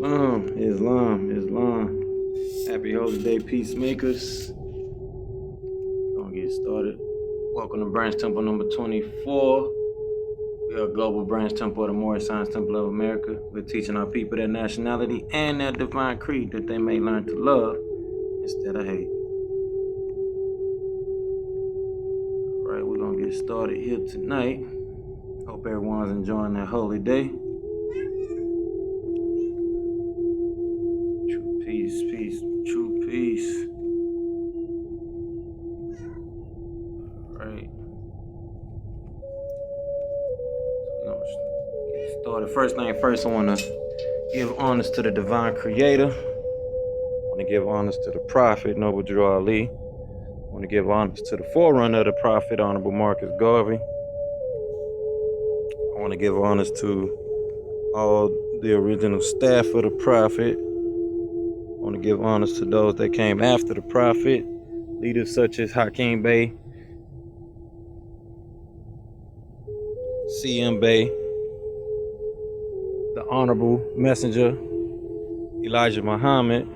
Islam. Happy Holy Day, peacemakers. Gonna get started. Welcome to Branch Temple number 24. We are a global branch temple of the Moorish Science Temple of America. We're teaching our people their nationality and their divine creed that they may learn to love instead of hate. All right, we're gonna get started here tonight. Hope everyone's enjoying their holy day. True peace. All right. We're gonna get started. First thing first, I want to give honors to the divine creator. I want to give honors to the prophet, Noble Drew Ali. I want to give honors to the forerunner of the prophet, Honorable Marcus Garvey. I want to give honors to all the original staff of the prophet. I want to give honors to those that came after the prophet, leaders such as H.I.M Bey, C.M Bey, the Honorable Messenger, Elijah Muhammad,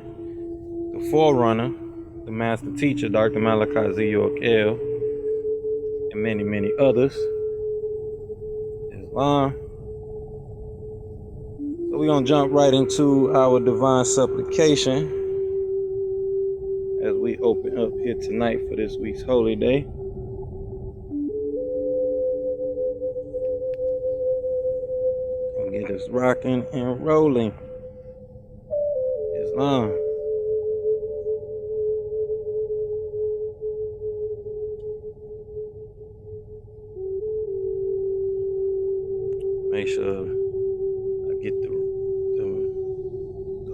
the forerunner, the master teacher, Dr. Zabuwr, and many, many others. Islam. So we're going to jump right into our divine supplication as we open up here tonight for this week's holy day. And get us rocking and rolling. Islam. Make sure I get the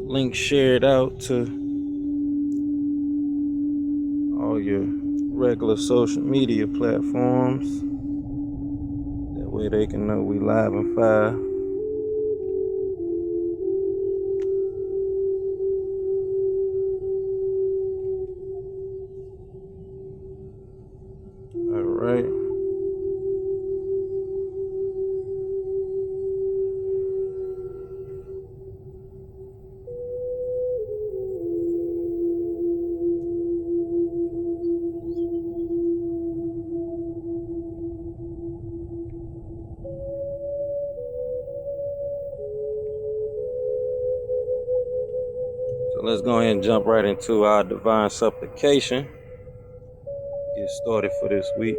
link shared out to all your regular social media platforms. That way they can know we live and fire. All right. So let's go ahead and jump right into our divine supplication. Get started for this week.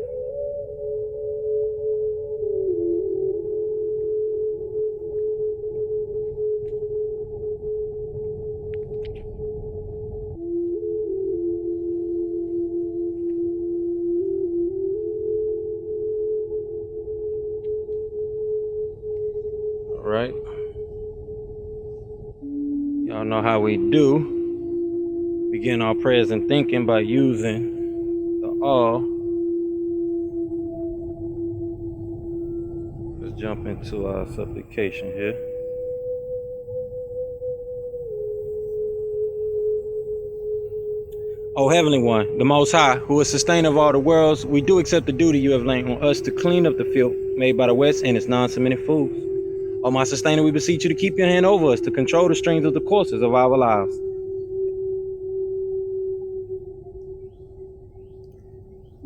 All right. Y'all know how we do. Begin our prayers and thinking by using the all. Let's jump into our supplication here. O Heavenly One, the Most High, who is sustainer of all the worlds, we do accept the duty you have laid on us to clean up the filth made by the West and its non-Semitic fools. O my sustainer, we beseech you to keep your hand over us to control the streams of the courses of our lives.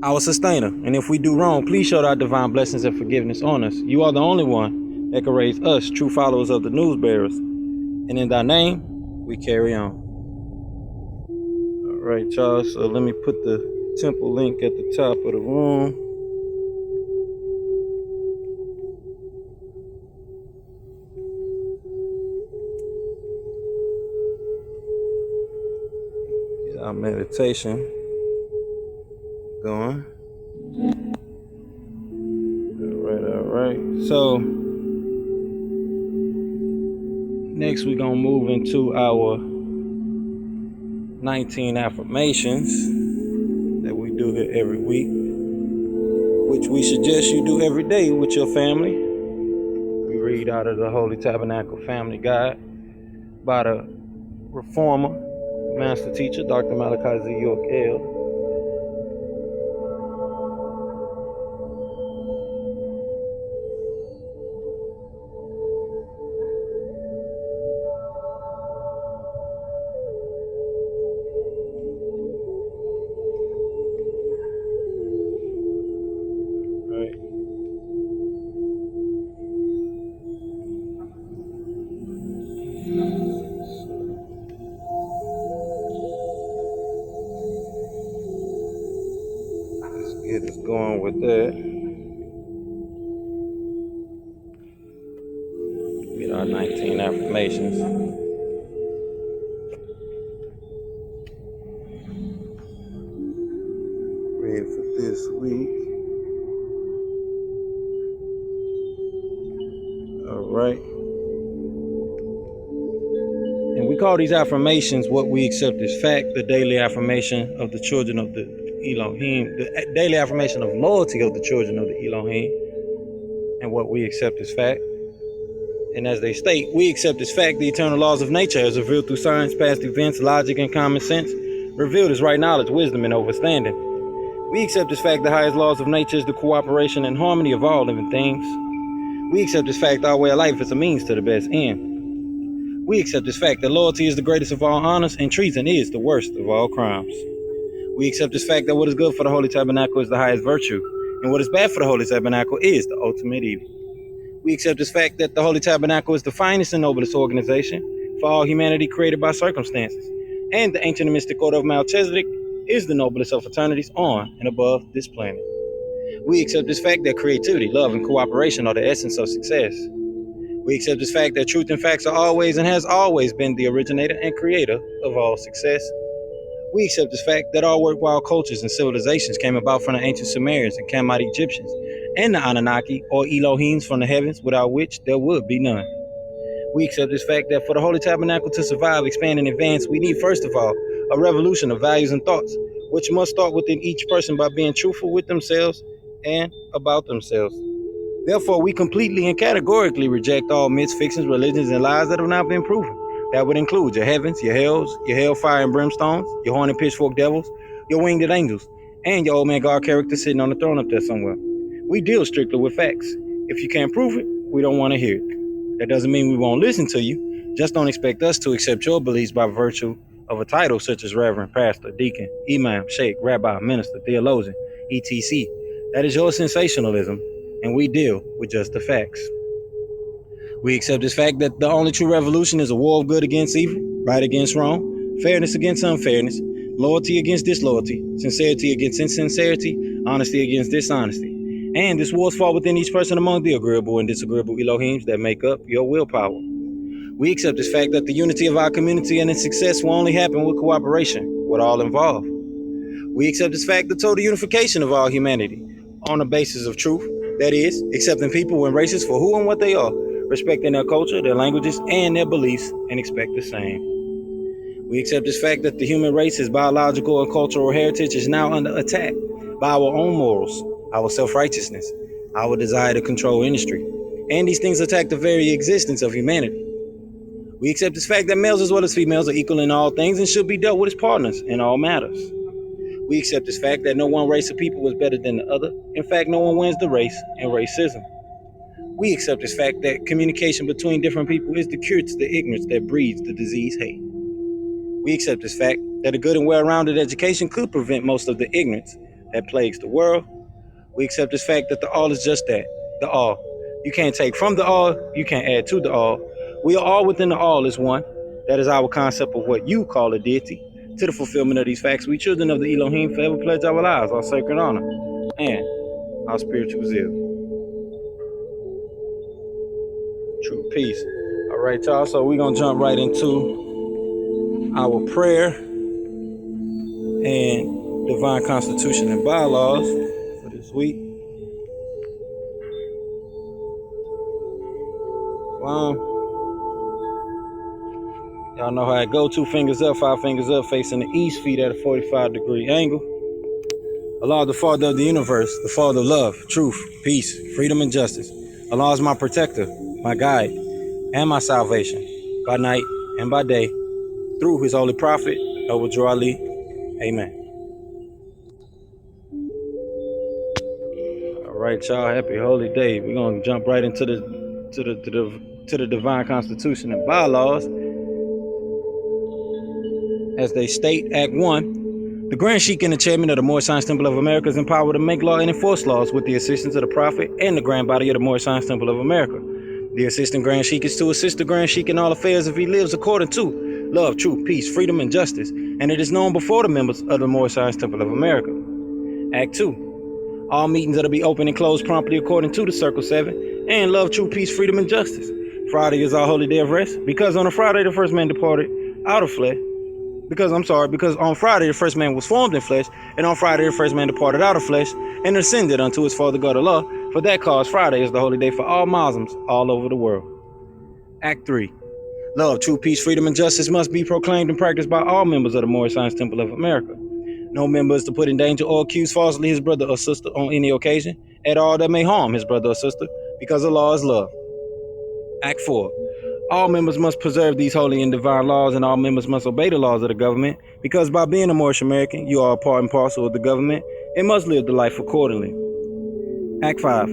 Our sustainer, and if we do wrong, please show our divine blessings and forgiveness on us. You are the only one that can raise us, true followers of the news bearers. And in thy name, we carry on. All right, y'all, so let me put the temple link at the top of the room. Get our meditation going. All right. So next we're gonna move into our 19 affirmations that we do here every week, which we suggest you do every day with your family. We read out of the Holy Tabernacle Family Guide by the Reformer, Master Teacher, Dr. Zabuwr. going with that. Get our 19 affirmations. Read for this week. All right. And we call these affirmations what we accept as fact, the daily affirmation of the children of the Elohim, the daily affirmation of loyalty of the children of the Elohim, and what we accept as fact. And as they state, we accept as fact the eternal laws of nature as revealed through science, past events, logic, and common sense, revealed as right knowledge, wisdom, and understanding. We accept as fact the highest laws of nature is the cooperation and harmony of all living things. We accept as fact our way of life is a means to the best end. We accept as fact that loyalty is the greatest of all honors and treason is the worst of all crimes. We accept as fact that what is good for the Holy Tabernacle is the highest virtue, and what is bad for the Holy Tabernacle is the ultimate evil. We accept as fact that the Holy Tabernacle is the finest and noblest organization for all humanity created by circumstances, and the ancient and mystic order of Melchizedek is the noblest of fraternities on and above this planet. We accept this fact that creativity, love, and cooperation are the essence of success. We accept this fact that truth and facts are always and has always been the originator and creator of all success. We accept this fact that all worthwhile cultures and civilizations came about from the ancient Sumerians and Kamite Egyptians, and the Anunnaki or Elohims from the heavens, without which there would be none. We accept this fact that for the Holy Tabernacle to survive, expand, and advance, we need, first of all, a revolution of values and thoughts, which must start within each person by being truthful with themselves and about themselves. Therefore, we completely and categorically reject all myths, fictions, religions, and lies that have not been proven. That would include your heavens, your hells, your hellfire and brimstones, your horn and pitchfork devils, your winged angels, and your old man God character sitting on the throne up there somewhere. We deal strictly with facts. If you can't prove it, we don't want to hear it. That doesn't mean we won't listen to you. Just don't expect us to accept your beliefs by virtue of a title such as Reverend, Pastor, Deacon, Imam, Sheik, Rabbi, Minister, Theologian, etc. That is your sensationalism, and we deal with just the facts. We accept this fact that the only true revolution is a war of good against evil, right against wrong, fairness against unfairness, loyalty against disloyalty, sincerity against insincerity, honesty against dishonesty. And this war is fought within each person among the agreeable and disagreeable Elohims that make up your willpower. We accept this fact that the unity of our community and its success will only happen with cooperation, with all involved. We accept this fact the total unification of all humanity on the basis of truth, that is, accepting people and races for who and what they are, respecting their culture, their languages, and their beliefs, and expect the same. We accept this fact that the human race's biological and cultural heritage is now under attack by our own morals, our self-righteousness, our desire to control industry, and these things attack the very existence of humanity. We accept this fact that males as well as females are equal in all things and should be dealt with as partners in all matters. We accept this fact that no one race of people is better than the other. In fact, no one wins the race in racism. We accept this fact that communication between different people is the cure to the ignorance that breeds the disease hate. We accept this fact that a good and well-rounded education could prevent most of the ignorance that plagues the world. We accept this fact that the all is just that, the all. You can't take from the all, you can't add to the all. We are all within the all is one. That is our concept of what you call a deity. To the fulfillment of these facts, we children of the Elohim forever pledge our lives, our sacred honor, and our spiritual zeal. True peace. All right, y'all, so we're going to jump right into our prayer and divine constitution and bylaws for this week. Y'all know how I go. 2 fingers up, 5 fingers up, facing the east, feet at a 45-degree angle. Allah, the Father of the universe, the Father of love, truth, peace, freedom, and justice. Allah is my protector, my guide, and my salvation, by night and by day, through his holy prophet, Zabuwr Ali. Amen. All right, y'all, happy holy day. We're gonna jump right into the divine constitution and bylaws. As they state, Act 1, the Grand Sheik and the chairman of the Moorish Temple of America is empowered to make law and enforce laws with the assistance of the Prophet and the Grand Body of the Moorish Temple of America. The Assistant Grand Sheik is to assist the Grand Sheik in all affairs if he lives according to love, truth, peace, freedom, and justice, and it is known before the members of the Moorish Temple of America. Act 2, All meetings are to be open and closed promptly according to the Circle 7. And love, true peace, freedom, and justice. Friday is our holy day of rest, because on a Friday the first man departed out of flesh. Because on Friday the first man was formed in flesh, and on Friday the first man departed out of flesh and ascended unto his father God Allah. For that cause Friday is the holy day for all Muslims all over the world. Act 3. Love, true peace, freedom, and justice must be proclaimed and practiced by all members of the Moorish Temple of America. No member is to put in danger or accuse falsely his brother or sister on any occasion at all that may harm his brother or sister, because Allah is love. Act 4. All members must preserve these holy and divine laws, and all members must obey the laws of the government, because by being a Moorish American, you are a part and parcel of the government and must live the life accordingly. Act 5.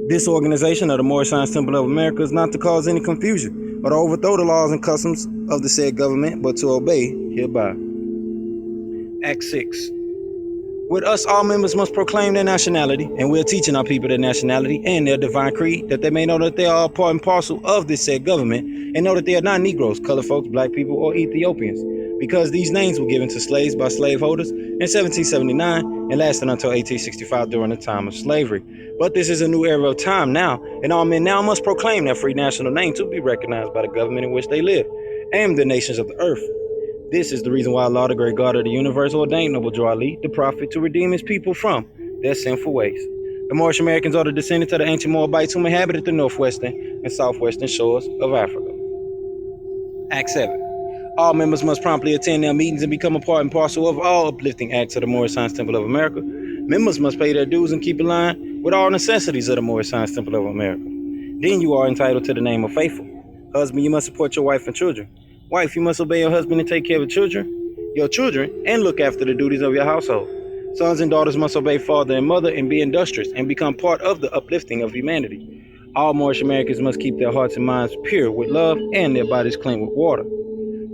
This organization of the Moorish Temple of America is not to cause any confusion or to overthrow the laws and customs of the said government, but to obey hereby. Act 6. With us, all members must proclaim their nationality, and we're teaching our people their nationality and their divine creed, that they may know that they are a part and parcel of this said government, and know that they are not Negroes, colored folks, black people, or Ethiopians, because these names were given to slaves by slaveholders in 1779 and lasted until 1865 during the time of slavery. But this is a new era of time now, and all men now must proclaim their free national name to be recognized by the government in which they live, and the nations of the earth. This is the reason why Allah, the great God of the universe, ordained Noble Ali, the prophet, to redeem his people from their sinful ways. The Moorish Americans are the descendants of the ancient Moabites who inhabited the northwestern and southwestern shores of Africa. Act 7. All members must promptly attend their meetings and become a part and parcel of all uplifting acts of the Moorish Temple of America. Members must pay their dues and keep in line with all necessities of the Moorish Temple of America. Then you are entitled to the name of faithful. Husband, you must support your wife and children. Wife, you must obey your husband and take care of your children, and look after the duties of your household. Sons and daughters must obey father and mother and be industrious and become part of the uplifting of humanity. All Moorish Americans must keep their hearts and minds pure with love and their bodies clean with water.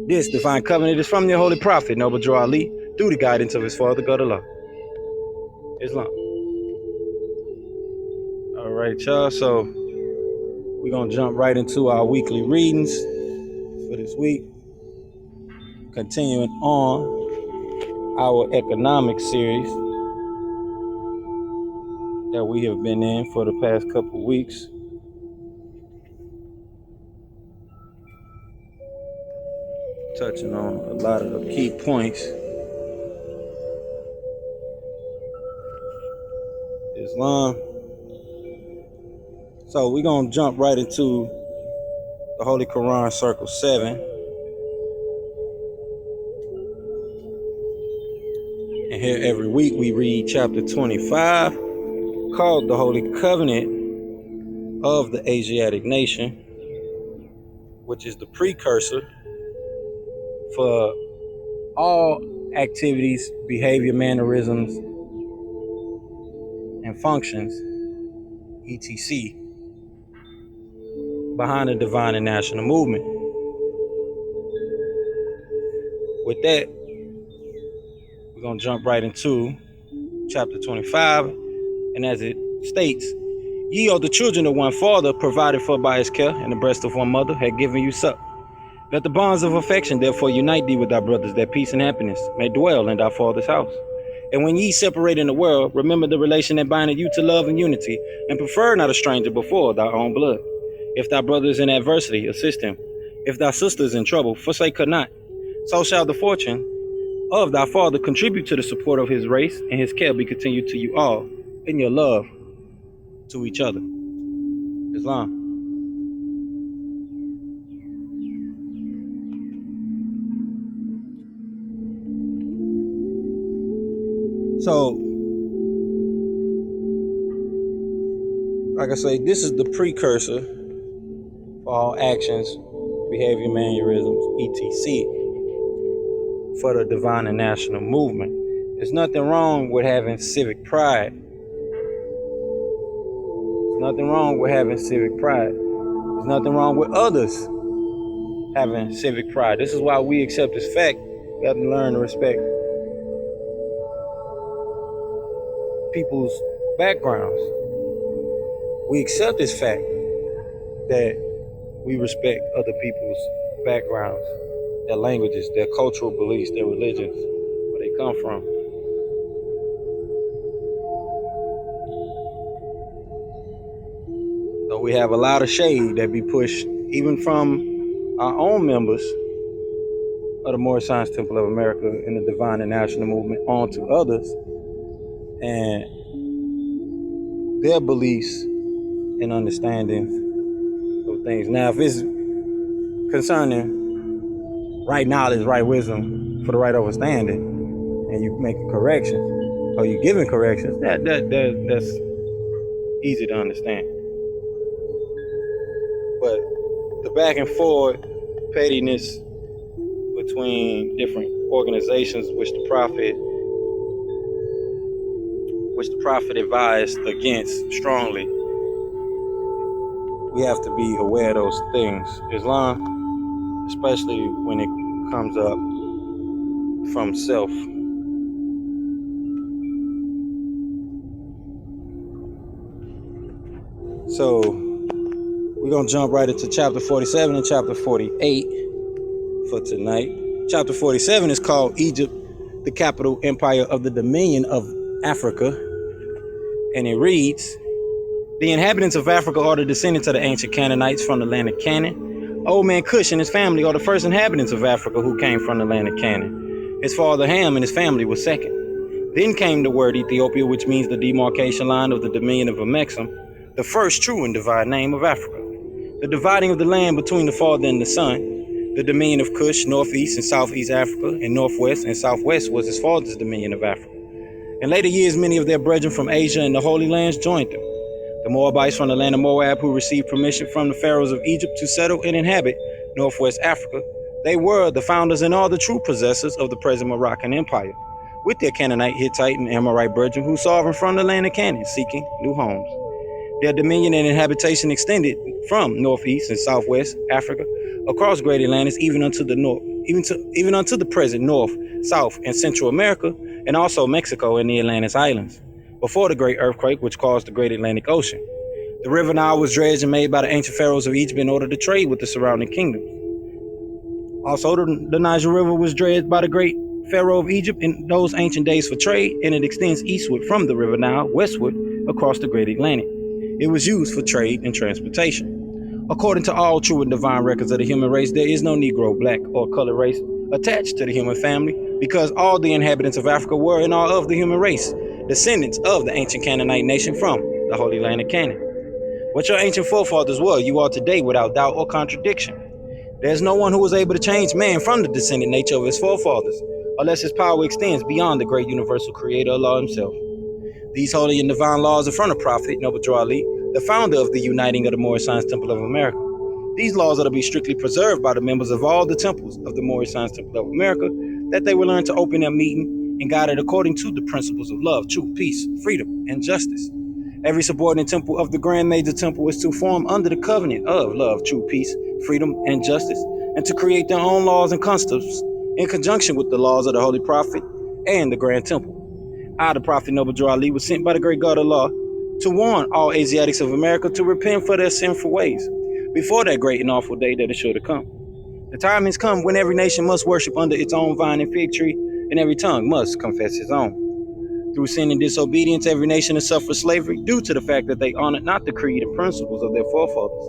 This divine covenant is from their holy prophet, Noble Ali, through the guidance of his father, God Allah. Islam. All right, y'all. So we're going to jump right into our weekly readings for this week. Continuing on our economic series that we have been in for the past couple weeks. Touching on a lot of the key points. Islam. So we're going to jump right into the Holy Qur'an, Circle 7. And here every week we read chapter 25, called the Holy Covenant of the Asiatic Nation, which is the precursor for all activities, behavior, mannerisms, and functions, etc., behind the divine and national movement. With that, we're going to jump right into chapter 25, and as it states, ye are the children of one father, provided for by his care, and the breast of one mother had given you suck. Let the bonds of affection therefore unite thee with thy brothers, that peace and happiness may dwell in thy father's house. And when ye separate in the world, remember the relation that bindeth you to love and unity, and prefer not a stranger before thy own blood. If thy brother is in adversity, assist him. If thy sister is in trouble, forsake her not. So shall the fortune of thy father contribute to the support of his race, and his care be continued to you all in your love to each other. Islam. So, like I say, this is the precursor for all actions, behavior, mannerisms, etc., for the divine and national movement. There's nothing wrong with having civic pride. There's nothing wrong with having civic pride. There's nothing wrong with others having civic pride. This is why we accept this fact. We have to learn to respect people's backgrounds. We accept this fact that we respect other people's backgrounds, their languages, their cultural beliefs, their religions, where they come from. So we have a lot of shade that be pushed, even from our own members of the Moorish Science Temple of America and the Divine and National Movement onto others and their beliefs and understanding of things. Now, if it's concerning right knowledge, right wisdom, for the right understanding, and you make a correction, or you giving corrections, that's easy to understand. But the back and forth pettiness between different organizations, which the prophet advised against strongly, we have to be aware of those things. Islam, especially when it comes up from self. So we're going to jump right into chapter 47 and chapter 48 for tonight. Chapter 47 is called Egypt, the capital empire of the dominion of Africa. And it reads, the inhabitants of Africa are the descendants of the ancient Canaanites from the land of Canaan. Old man Cush and his family are the first inhabitants of Africa who came from the land of Canaan. His father H.I.M and his family was second. Then came the word Ethiopia, which means the demarcation line of the dominion of Amexem, the first true and divine name of Africa. The dividing of the land between the father and the son, the dominion of Cush, northeast and southeast Africa, and northwest and southwest was his father's dominion of Africa. In later years, many of their brethren from Asia and the Holy Lands joined them. The Moabites from the land of Moab, who received permission from the pharaohs of Egypt to settle and inhabit northwest Africa, they were the founders and all the true possessors of the present Moroccan Empire, with their Canaanite, Hittite, and Amorite brethren who sovereign from the land of Canaan, seeking new homes. Their dominion and habitation extended from northeast and southwest Africa across Great Atlantis, even unto the north, even unto the present North, South, and Central America, and also Mexico and the Atlantis Islands, before the great earthquake which caused the Great Atlantic Ocean. The river Nile was dredged and made by the ancient pharaohs of Egypt in order to trade with the surrounding kingdoms. Also, the Niger River was dredged by the great pharaoh of Egypt in those ancient days for trade, and it extends eastward from the river Nile, westward across the Great Atlantic. It was used for trade and transportation. According to all true and divine records of the human race, there is no Negro, black, or colored race attached to the human family, because all the inhabitants of Africa were and are of the human race, descendants of the ancient Canaanite nation from the Holy Land of Canaan. What your ancient forefathers were, you are today without doubt or contradiction. There's no one who was able to change man from the descendant nature of his forefathers, unless his power extends beyond the great universal creator Allah himself. These holy and divine laws are from the prophet, Noble Ali, the founder of the uniting of the Moorish Science Temple of America. These laws are to be strictly preserved by the members of all the temples of the Moorish Science Temple of America, that they will learn to open their meeting and guide it according to the principles of love, truth, peace, freedom, and justice. Every subordinate temple of the Grand Major Temple is to form under the covenant of love, truth, peace, freedom, and justice, and to create their own laws and customs in conjunction with the laws of the Holy Prophet and the Grand Temple. I, the Prophet Noble Ali, was sent by the great God Allah to warn all Asiatics of America to repent for their sinful ways before that great and awful day that is sure to come. The time has come when every nation must worship under its own vine and fig tree, and every tongue must confess its own. Through sin and disobedience, every nation has suffered slavery due to the fact that they honored not the creed and principles of their forefathers.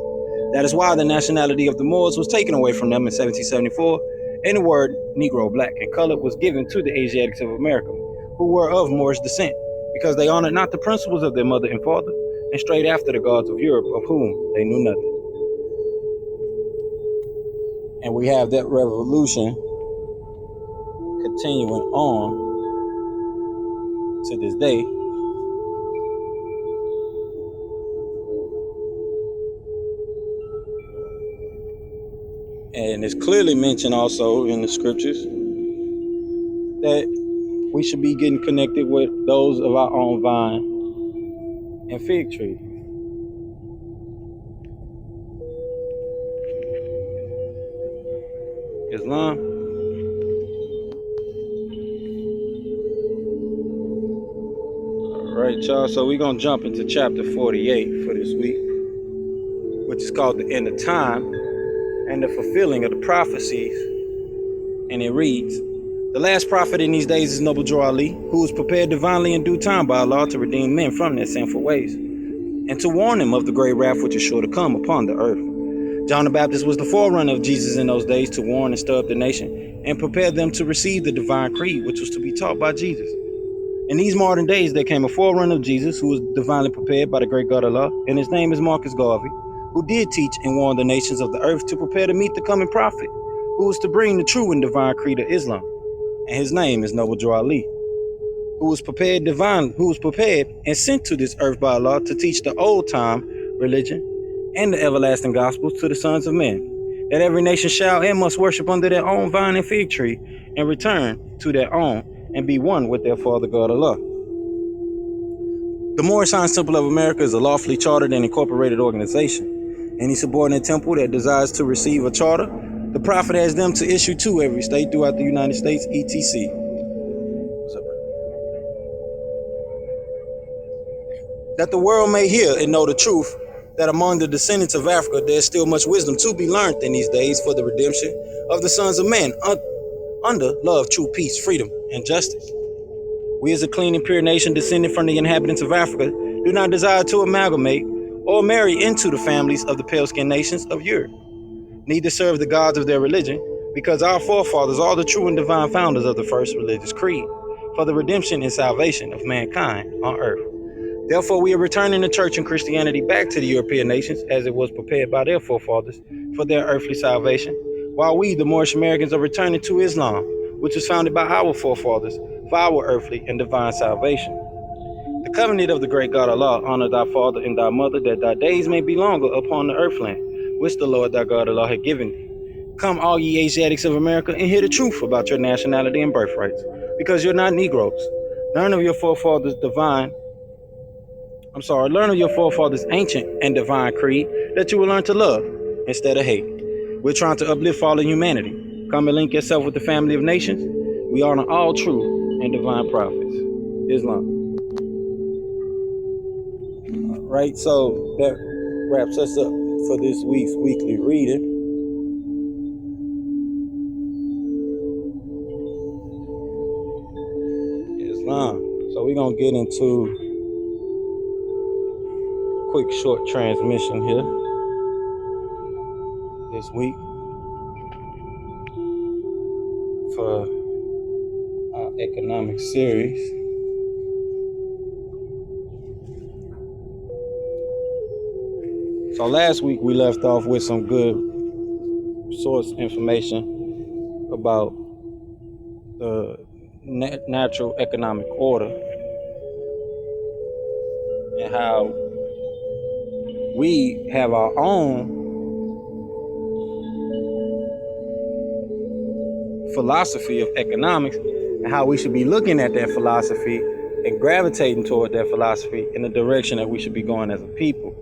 That is why the nationality of the Moors was taken away from them in 1774, and the word Negro, black, and colored was given to the Asiatics of America, who were of Moorish descent, because they honored not the principles of their mother and father, and strayed after the gods of Europe, of whom they knew nothing. And we have that revolution continuing on to this day. And it's clearly mentioned also in the scriptures that we should be getting connected with those of our own vine and fig tree. Islam. All right, y'all. So we're going to jump into chapter 48 for this week, which is called the end of time and the fulfilling of the prophecies. And it reads, the last prophet in these days is Noble Ali, who was prepared divinely in due time by Allah to redeem men from their sinful ways, and and to warn them of the great wrath which is sure to come upon the earth. John the Baptist was the forerunner of Jesus in those days to warn and stir up the nation and prepare them to receive the divine creed which was to be taught by Jesus. In these modern days, there came a forerunner of Jesus who was divinely prepared by the great God Allah, and his name is Marcus Garvey, who did teach and warn the nations of the earth to prepare to meet the coming prophet, who was to bring the true and divine creed of Islam. And his name is Noble Drew Ali, who was prepared and sent to this earth by Allah to teach the old time religion and the everlasting gospels to the sons of men, that every nation shall and must worship under their own vine and fig tree, and return to their own and be one with their Father God Allah. The Moorish Temple of America is a lawfully chartered and incorporated organization. Any subordinate temple that desires to receive a charter, the Prophet has them to issue to every state throughout the United States, etc. What's up, bro? That the world may hear and know the truth, that among the descendants of Africa there is still much wisdom to be learned in these days for the redemption of the sons of men under love, true peace, freedom, and justice. We as a clean and pure nation descended from the inhabitants of Africa do not desire to amalgamate or marry into the families of the pale-skinned nations of Europe, neither serve the gods of their religion, because our forefathers are the true and divine founders of the first religious creed for the redemption and salvation of mankind on earth. Therefore, we are returning the church and Christianity back to the European nations as it was prepared by their forefathers for their earthly salvation, while we, the Moorish Americans, are returning to Islam, which was founded by our forefathers for our earthly and divine salvation. The covenant of the great God Allah, honor thy father and thy mother, that thy days may be longer upon the earthland, which the Lord thy God Allah had given thee. Come, all ye Asiatics of America, and hear the truth about your nationality and birthrights, because you're not Negroes. Learn of your forefathers' ancient and divine creed that you will learn to love instead of hate. We're trying to uplift fallen humanity. Come and link yourself with the family of nations. We honor all true and divine prophets. Islam. All right, so that wraps us up for this week's weekly reading. Islam. So we're going to get into a quick short transmission here this week for our economic series. So last week we left off with some good source information about the natural economic order and how we have our own philosophy of economics and how we should be looking at that philosophy and gravitating toward that philosophy in the direction that we should be going as a people.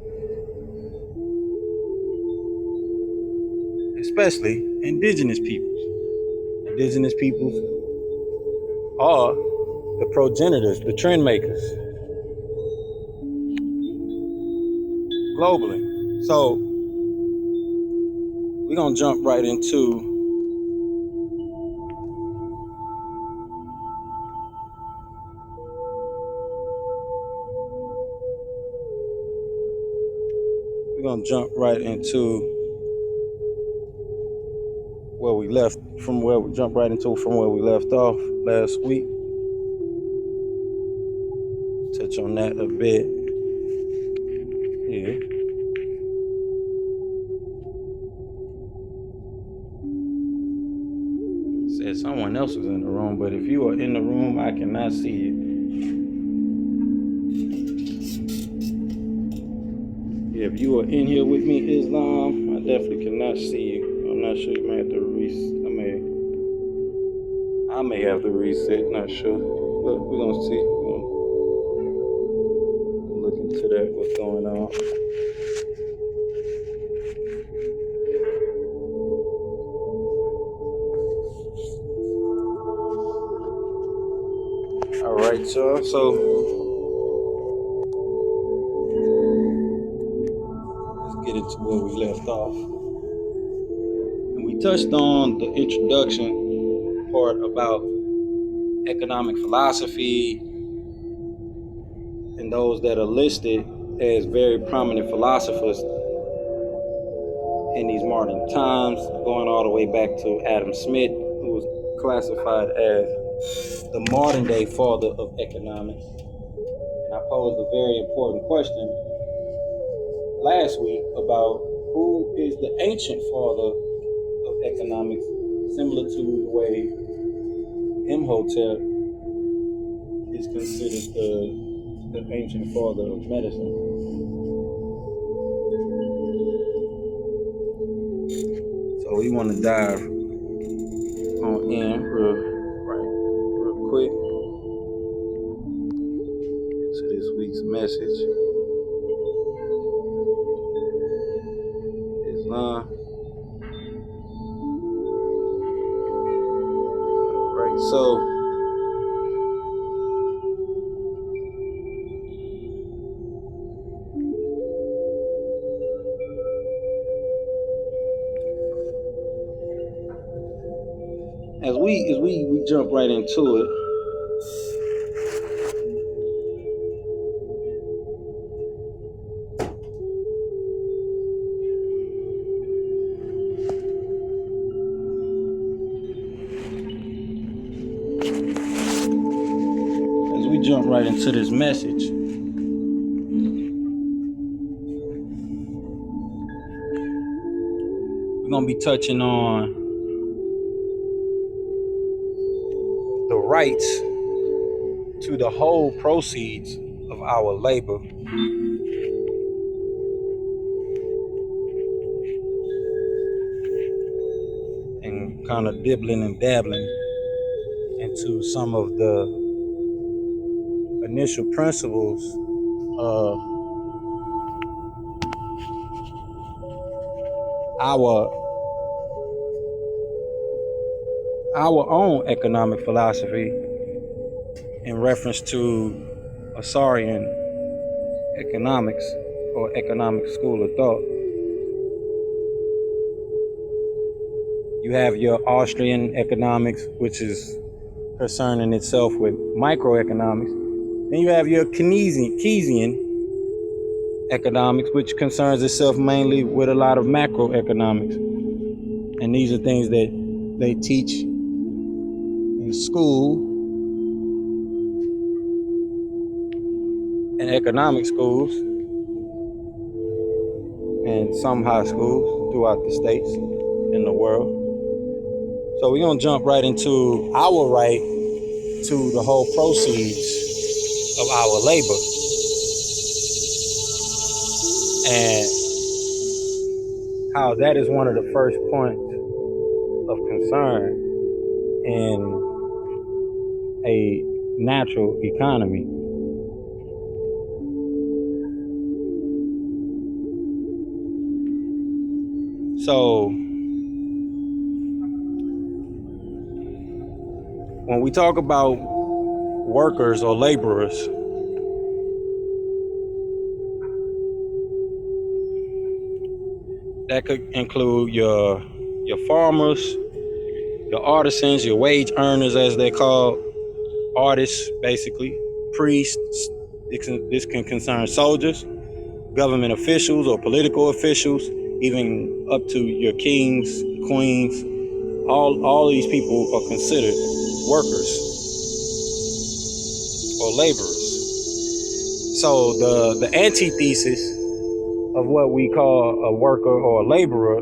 Especially indigenous peoples. Indigenous peoples are the progenitors, the trend makers globally. So we're gonna jump right into where we left off last week. Touch on that a bit here. Said someone else was in the room, but if you are in the room, I cannot see you. If you are in here with me, Islam, I definitely cannot see you. I'm not sure. You may have to I may have to reset, not sure. But we're gonna see. We're gonna look into that, what's going on. Alright, y'all. So get into where we left off. And we touched on the introduction part about economic philosophy and those that are listed as very prominent philosophers in these modern times, going all the way back to Adam Smith, who was classified as the modern day father of economics. And I posed a very important question last week about who is the ancient father of economics, similar to the way Imhotep is considered the ancient father of medicine. So we want to dive on in real quick to this week's message. Islam. Right, so as we jump right into it, this message, we're gonna be touching on the rights to the whole proceeds of our labor, and kind of dibbling and dabbling into some of the initial principles of our own economic philosophy in reference to Assyrian economics or economic school of thought. You have your Austrian economics, which is concerning itself with microeconomics. Then you have your Keynesian economics, which concerns itself mainly with a lot of macroeconomics. And these are things that they teach in school and economic schools and some high schools throughout the states in the world. So we're gonna jump right into our right to the whole proceeds of our labor, and how that is one of the first points of concern in a natural economy. So when we talk about workers or laborers, that could include your farmers, your artisans, your wage earners, as they're called, artists, basically, priests. This can concern soldiers, government officials or political officials, even up to your kings, queens. All these people are considered workers or laborers. So the antithesis of what we call a worker or a laborer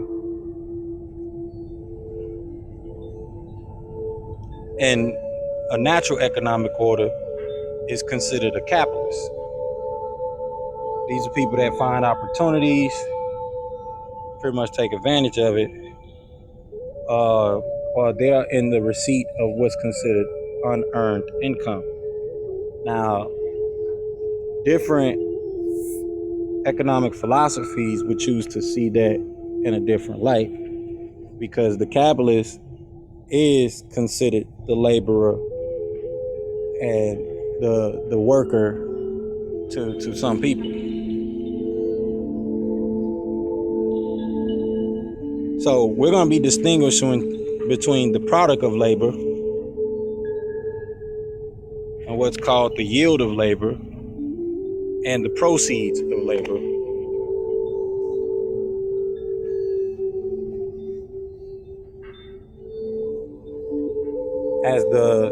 in a natural economic order is considered a capitalist. These are people that find opportunities, pretty much take advantage of it, or they're in the receipt of what's considered unearned income. Now, different economic philosophies would choose to see that in a different light, because the capitalist is considered the laborer and the worker to some people. So we're going to be distinguishing between the product of labor and what's called the yield of labor, and the proceeds of labor. As the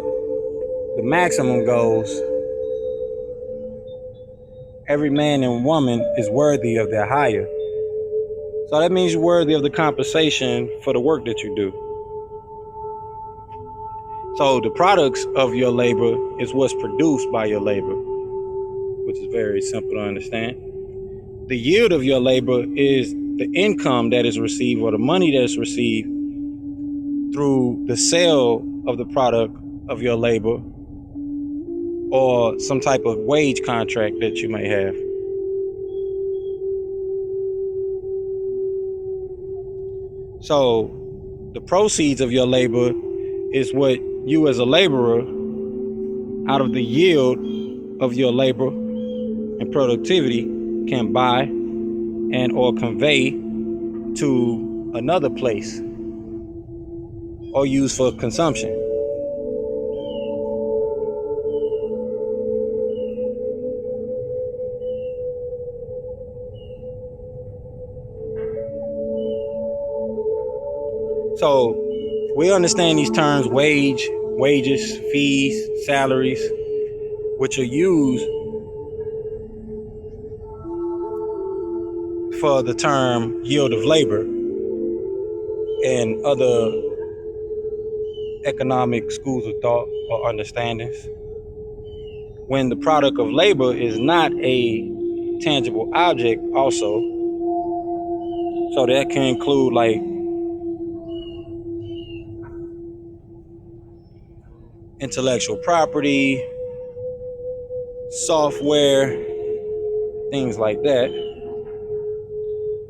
maximum goes, every man and woman is worthy of their hire. So that means you're worthy of the compensation for the work that you do. So the products of your labor is what's produced by your labor, which is very simple to understand. The yield of your labor is the income that is received, or the money that is received through the sale of the product of your labor, or some type of wage contract that you may have. So the proceeds of your labor is what you as a laborer, out of the yield of your labor and productivity, can buy and or convey to another place or use for consumption. So we understand these terms: wages, fees, salaries, which are used for the term yield of labor and other economic schools of thought or understandings. When the product of labor is not a tangible object also, so that can include like intellectual property, software, things like that,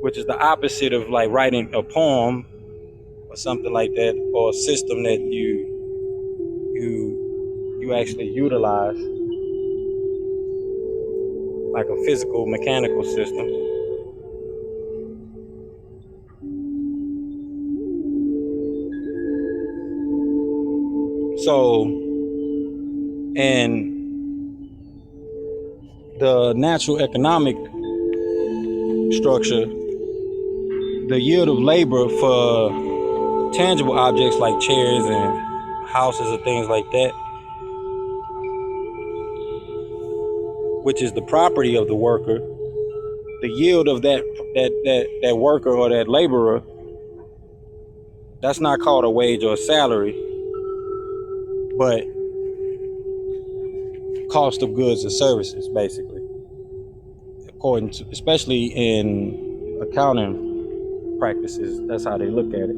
which is the opposite of like writing a poem or something like that, or a system that you actually utilize, like a physical mechanical system. So in the natural economic structure, the yield of labor for tangible objects like chairs and houses and things like that, which is the property of the worker, the yield of that worker or that laborer, that's not called a wage or a salary, but cost of goods and services, basically, according to, especially in accounting practices, that's how they look at it.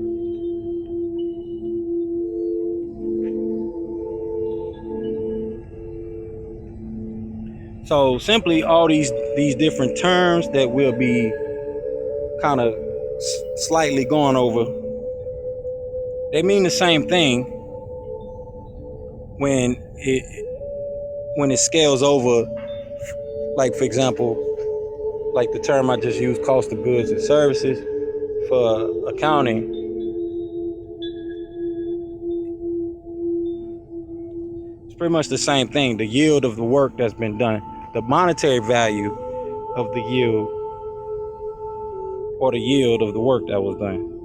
So simply all these different terms that we'll be kind of slightly going over, they mean the same thing when it scales over. Like, for example, like the term I just used, cost of goods and services, for accounting, it's pretty much the same thing. The yield of the work that's been done, the monetary value of the yield, or the yield of the work that was done.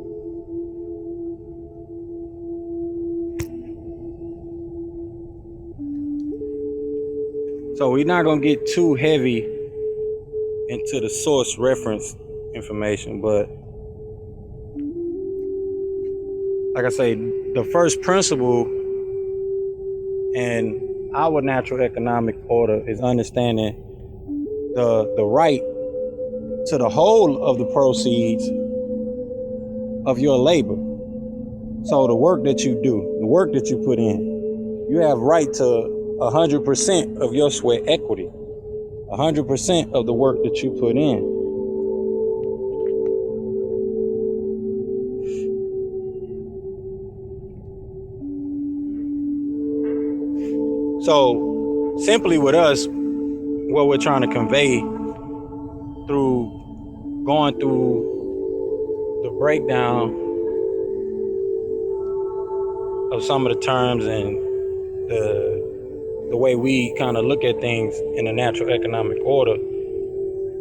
So we're not going to get too heavy into the source reference information, but like I say, the first principle in our natural economic order is understanding the right to the whole of the proceeds of your labor. So the work that you do, the work that you put in, you have right to 100% of your sweat equity, 100% of the work that you put in. So simply with us, what we're trying to convey through going through the breakdown of some of the terms and the way we kind of look at things in a natural economic order,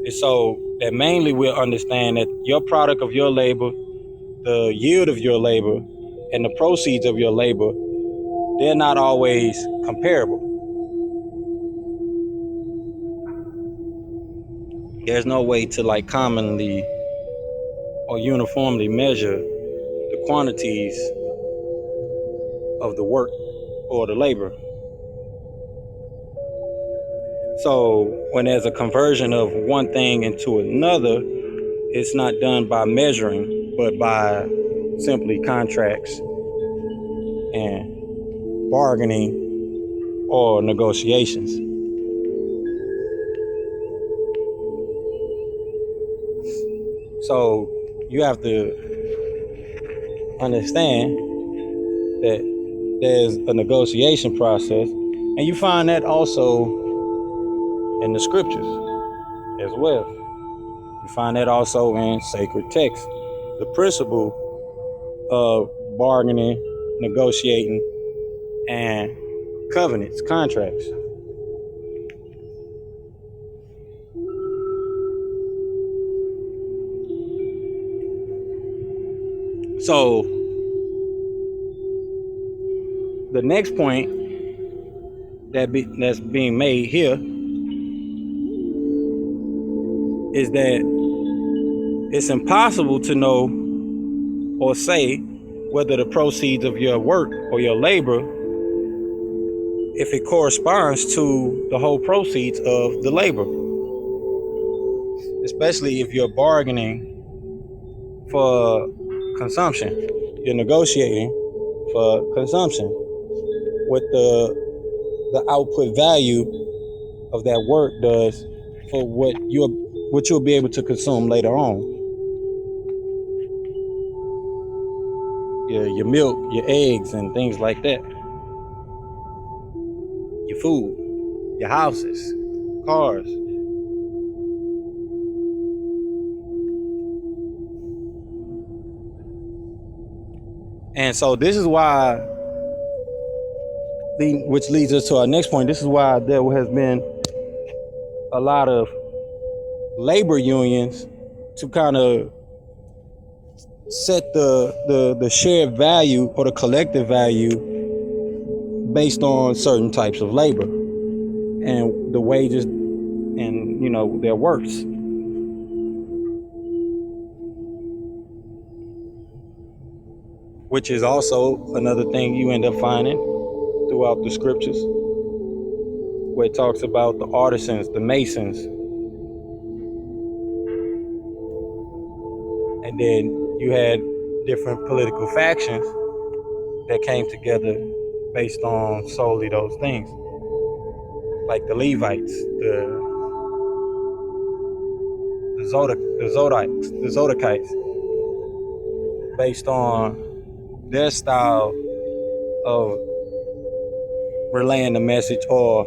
And so that mainly we'll understand that your product of your labor, the yield of your labor, and the proceeds of your labor, they're not always comparable. There's no way to like commonly or uniformly measure the quantities of the work or the labor. So when there's a conversion of one thing into another, it's not done by measuring, but by simply contracts and bargaining or negotiations. So you have to understand that there's a negotiation process, and you find that also in the scriptures as well. You find that also in sacred texts. The principle of bargaining, negotiating, and covenants, contracts. So the next point that's being made here is that it's impossible to know or say whether the proceeds of your work or your labor, if it corresponds to the whole proceeds of the labor, especially if you're bargaining for consumption, you're negotiating for consumption, what the output value of that work does for what you'll be able to consume later on. Your milk, your eggs, and things like that. Your food, your houses, cars. And so this is why, which leads us to our next point, this is why there has been a lot of labor unions to kind of set the shared value or the collective value based on certain types of labor and the wages and their worths. Which is also another thing you end up finding throughout the scriptures, where it talks about the artisans, the masons, and then you had different political factions that came together based on solely those things, like the Levites, the Zodokites, based on their style of relaying the message or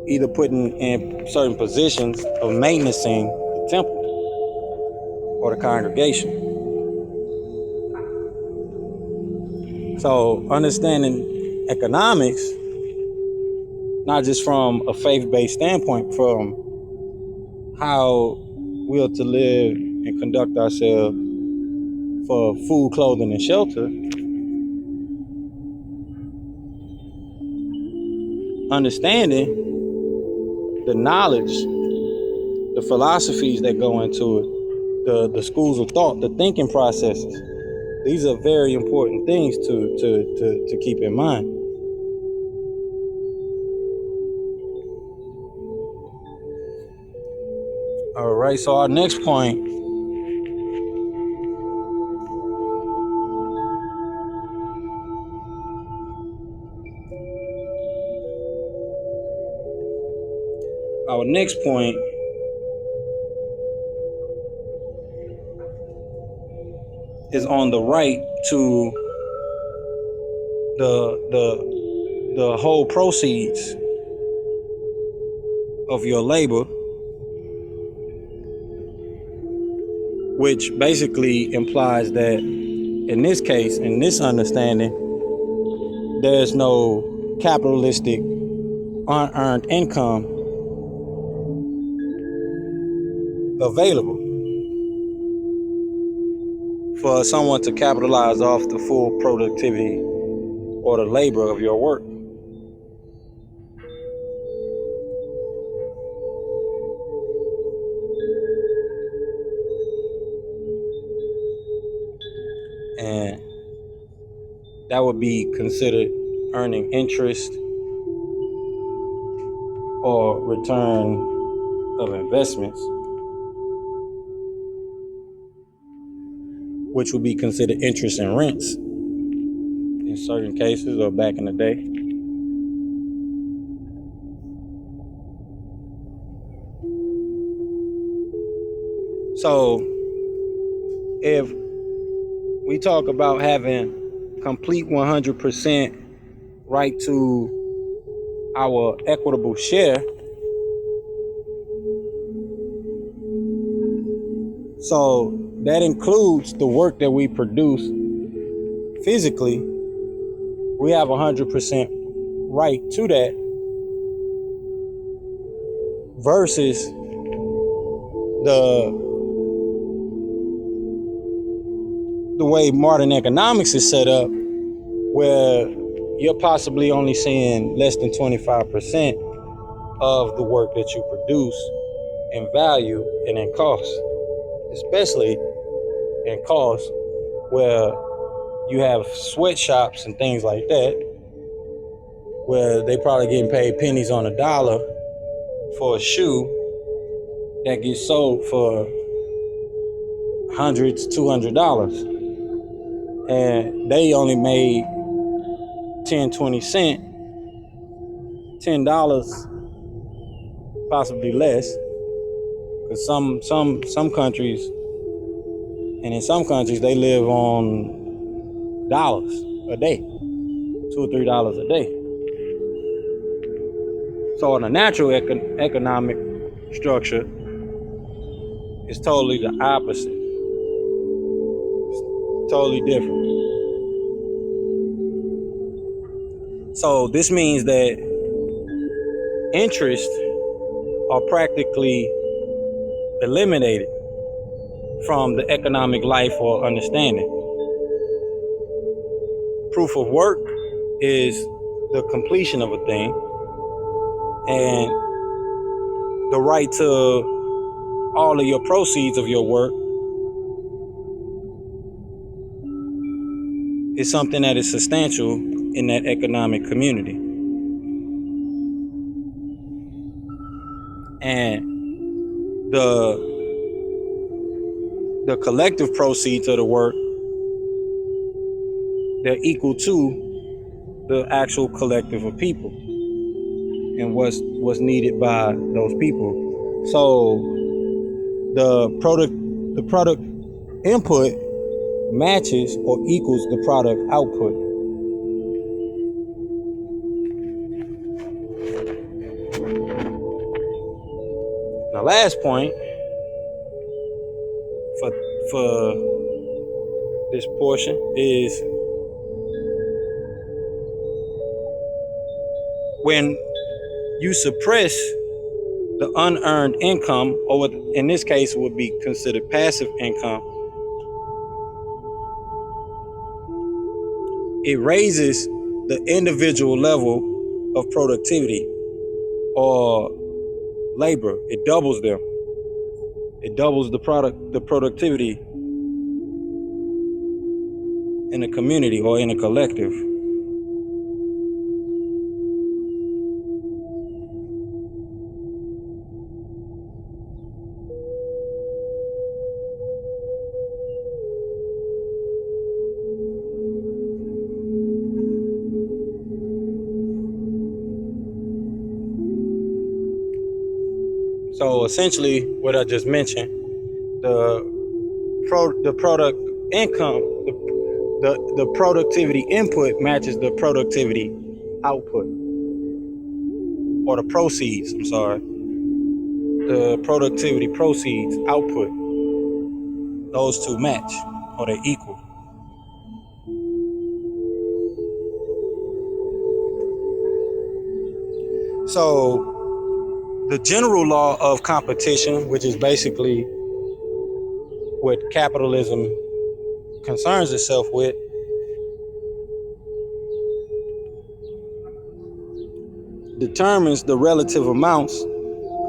either putting in certain positions of maintaining the temple or the congregation. So understanding economics, not just from a faith-based standpoint, from how we are to live and conduct ourselves for food, clothing, and shelter, understanding the knowledge, the philosophies that go into it, the schools of thought, the thinking processes. These are very important things to keep in mind. All right, so our next point is on the right to the whole proceeds of your labor, which basically implies that in this case, in this understanding, there's no capitalistic unearned income available for someone to capitalize off the full productivity or the labor of your work. And that would be considered earning interest or return of investments, which would be considered interest and rents in certain cases or back in the day. So if we talk about having complete 100% right to our equitable share, so that includes the work that we produce physically. We have 100% right to that, versus the way modern economics is set up, where you're possibly only seeing less than 25% of the work that you produce in value and in cost, especially in cost, where you have sweatshops and things like that, where they probably getting paid pennies on a dollar for a shoe that gets sold for $100 to $200. And they only made 10, 20 cents, $10, possibly less. Because some countries, and in some countries, they live on dollars a day, $2 or $3 a day. So in a natural economic structure, it's totally the opposite. It's totally different. So this means that interests are practically eliminated from the economic life or understanding. Proof of work is the completion of a thing, and the right to all of your proceeds of your work is something that is substantial in that economic community. And the collective proceeds of the work, they're equal to the actual collective of people and what's needed by those people. So the product input matches or equals the product output. Now, last point for this portion is when you suppress the unearned income, or what in this case would be considered passive income, it raises the individual level of productivity or labor. It doubles them. It doubles the productivity in a community or in a collective. So essentially, what I just mentioned, the product income, the productivity input matches the productivity output, or the proceeds. I'm sorry, the productivity proceeds output. Those two match, or they equal. So the general law of competition, which is basically what capitalism concerns itself with, determines the relative amounts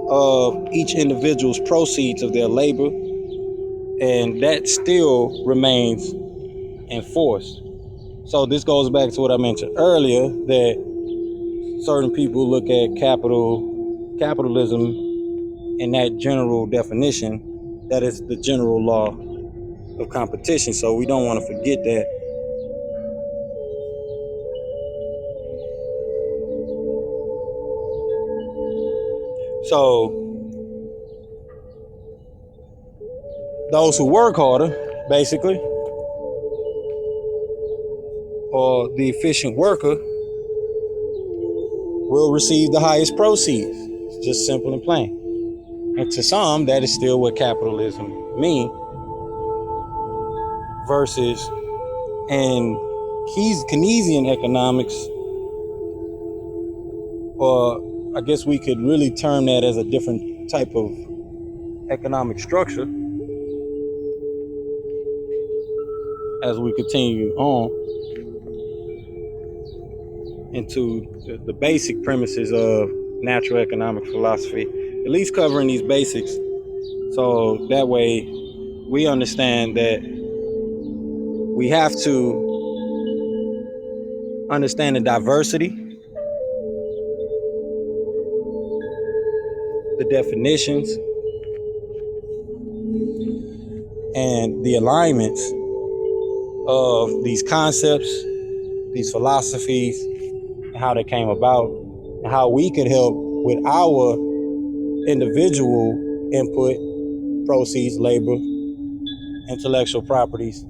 of each individual's proceeds of their labor, and that still remains in force. So this goes back to what I mentioned earlier, that certain people look at capitalism in that general definition, that is the general law of competition. So we don't want to forget that. So those who work harder, basically, or the efficient worker, will receive the highest proceeds. It's just simple and plain. And to some, that is still what capitalism means, versus in Keynesian economics, or I guess we could really term that as a different type of economic structure as we continue on into the basic premises of natural economic philosophy, at least covering these basics. So that way we understand that we have to understand the diversity, the definitions, and the alignments of these concepts, these philosophies, and how they came about, and how we could help with our individual input, proceeds, labor, intellectual properties,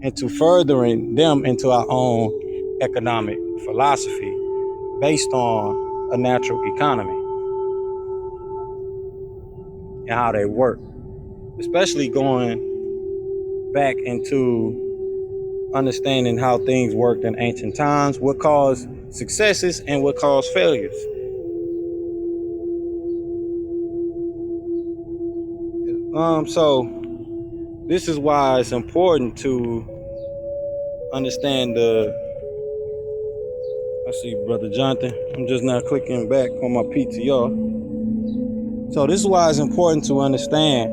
into furthering them into our own economic philosophy based on a natural economy and how they work, especially going back into understanding how things worked in ancient times, what caused successes and what caused failures. So this is why it's important to understand let's see, Brother Jonathan, I'm just now clicking back on my PTR. So this is why it's important to understand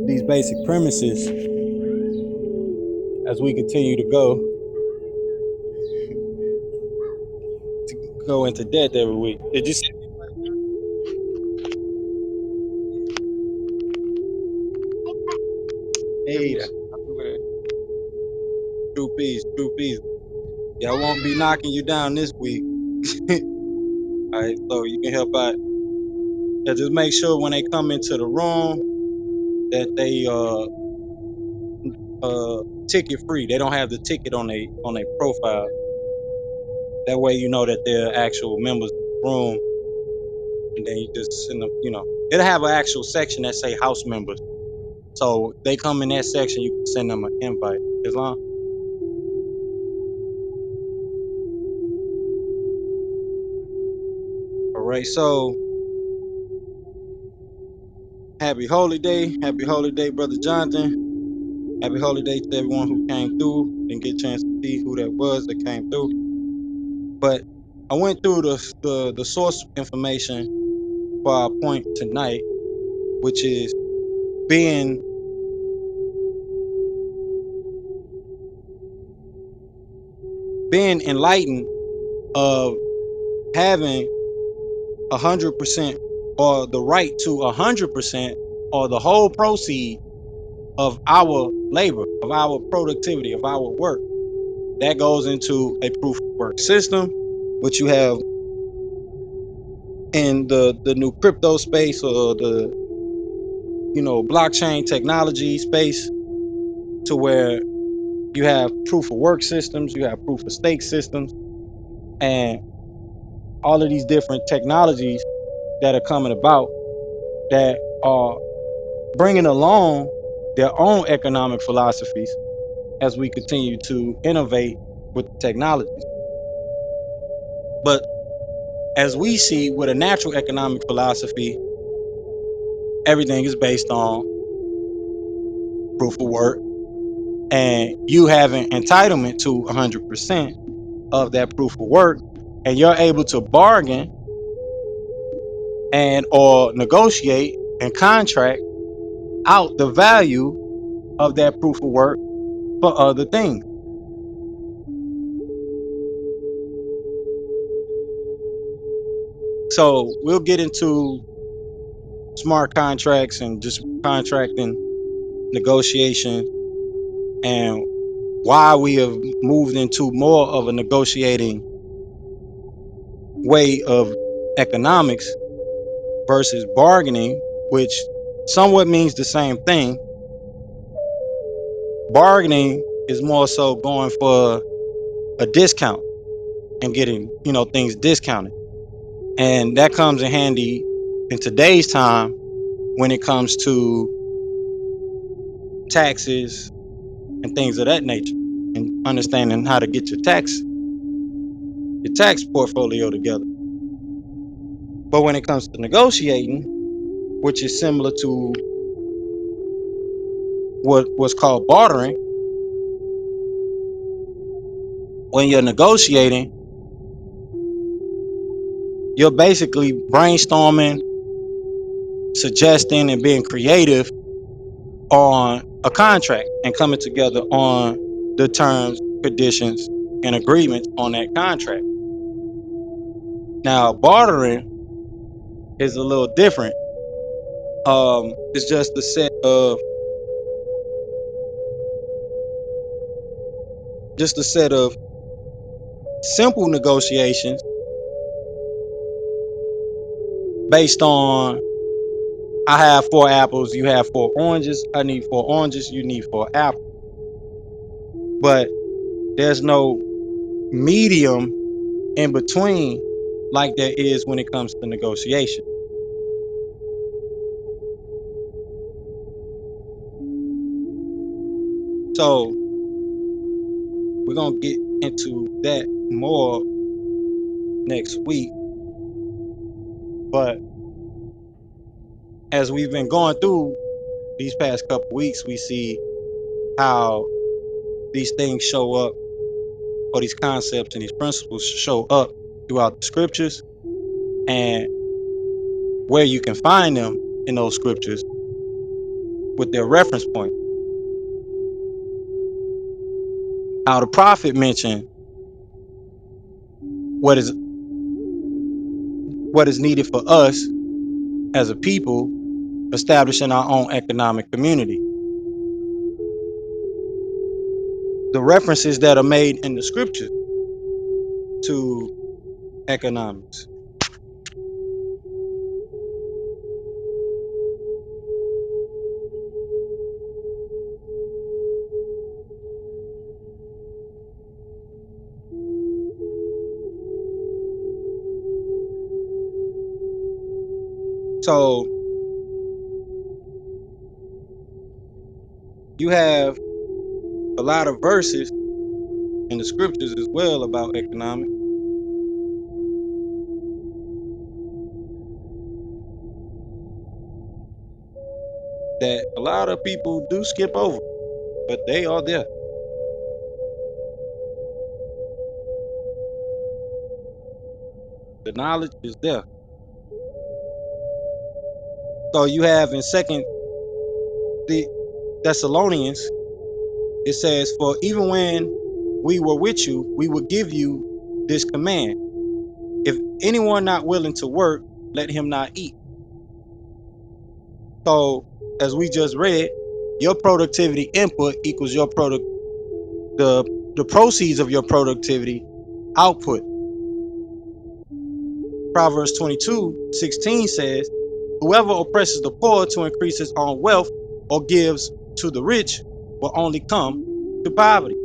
these basic premises as we continue to go into debt every week. Did you see? Hey, true peace, true peace. Yeah, I won't be knocking you down this week. All right, so you can help out. Yeah, just make sure when they come into the room that they ticket free. They don't have the ticket on their profile. That way you know that they're actual members of the room, and then you just send them. It'll have an actual section that say house members. So they come in that section, you can send them an invite. Islam. All right, so happy holy day, Brother Jonathan. Happy holy day to everyone who came through. Didn't get a chance to see who that was that came through, but I went through the source information for our point tonight, which is being enlightened of having 100% or the right to 100% or the whole proceed of our labor, of our productivity, of our work. That goes into a proof of work system, which you have in the new crypto space, or the blockchain technology space, to where you have proof of work systems, you have proof of stake systems, and all of these different technologies that are coming about that are bringing along their own economic philosophies as we continue to innovate with technologies. But as we see with a natural economic philosophy, everything is based on proof of work, and you have an entitlement to 100% of that proof of work, and you're able to bargain and or negotiate and contract out the value of that proof of work for other things. So we'll get into smart contracts and just contracting negotiation, and why we have moved into more of a negotiating way of economics versus bargaining, which somewhat means the same thing. Bargaining is more so going for a discount and getting, things discounted. And that comes in handy in today's time when it comes to taxes and things of that nature, and understanding how to get your tax portfolio together. But when it comes to negotiating, which is similar to what's called bartering, when you're negotiating, you're basically brainstorming, suggesting, and being creative on a contract and coming together on the terms, conditions, and agreements on that contract. Now, bartering is a little different. It's just a set of simple negotiations based on, I have 4 apples, you have 4 oranges, I need 4 oranges, you need 4 apples. But there's no medium in between like there is when it comes to negotiation. So we're gonna get into that more next week. But as we've been going through these past couple weeks, we see how these things show up, or these concepts and these principles show up throughout the scriptures, and where you can find them in those scriptures with their reference point. How the prophet mentioned what is needed for us as a people establishing our own economic community. The references that are made in the scriptures to economics. So you have a lot of verses in the scriptures as well about economics that a lot of people do skip over, but they are there. The knowledge is there. So you have in Thessalonians, it says, for even when we were with you, we will give you this command: if anyone not willing to work, let him not eat. So as we just read, your productivity input equals your the proceeds of your productivity output. Proverbs 22:16 says, whoever oppresses the poor to increase his own wealth or gives to the rich will only come to poverty.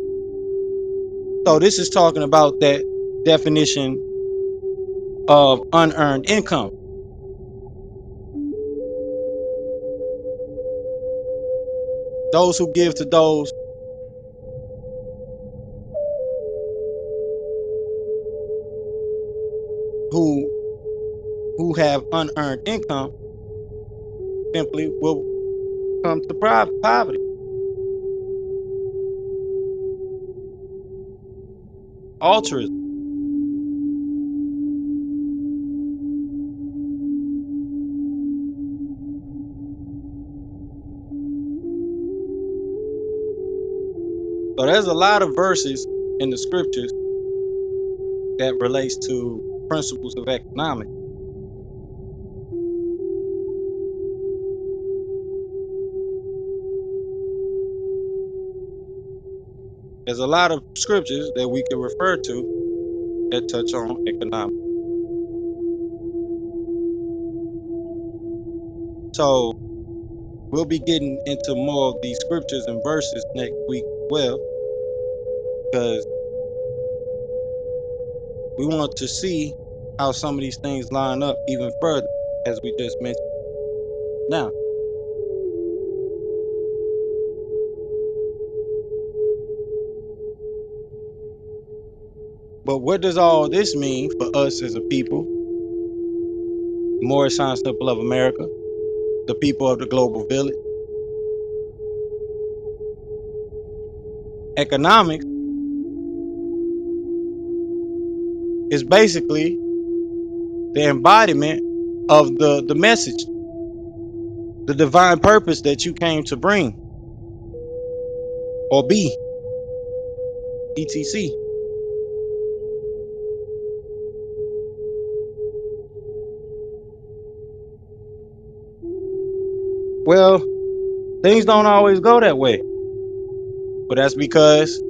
So this is talking about that definition of unearned income. Those who give to those who have unearned income simply will come to poverty. altruism. So there's a lot of verses in the scriptures that relates to principles of economics. There's a lot of scriptures that we can refer to that touch on economics. So we'll be getting into more of these scriptures and verses next week as well, because we want to see how some of these things line up even further, as we just mentioned. Now, but what does all this mean for us as a people, Moorish Science Temple of America, the people of the global village? Economics is basically the embodiment of the message, the divine purpose that you came to bring or be, etc. Well, things don't always go that way, but that's because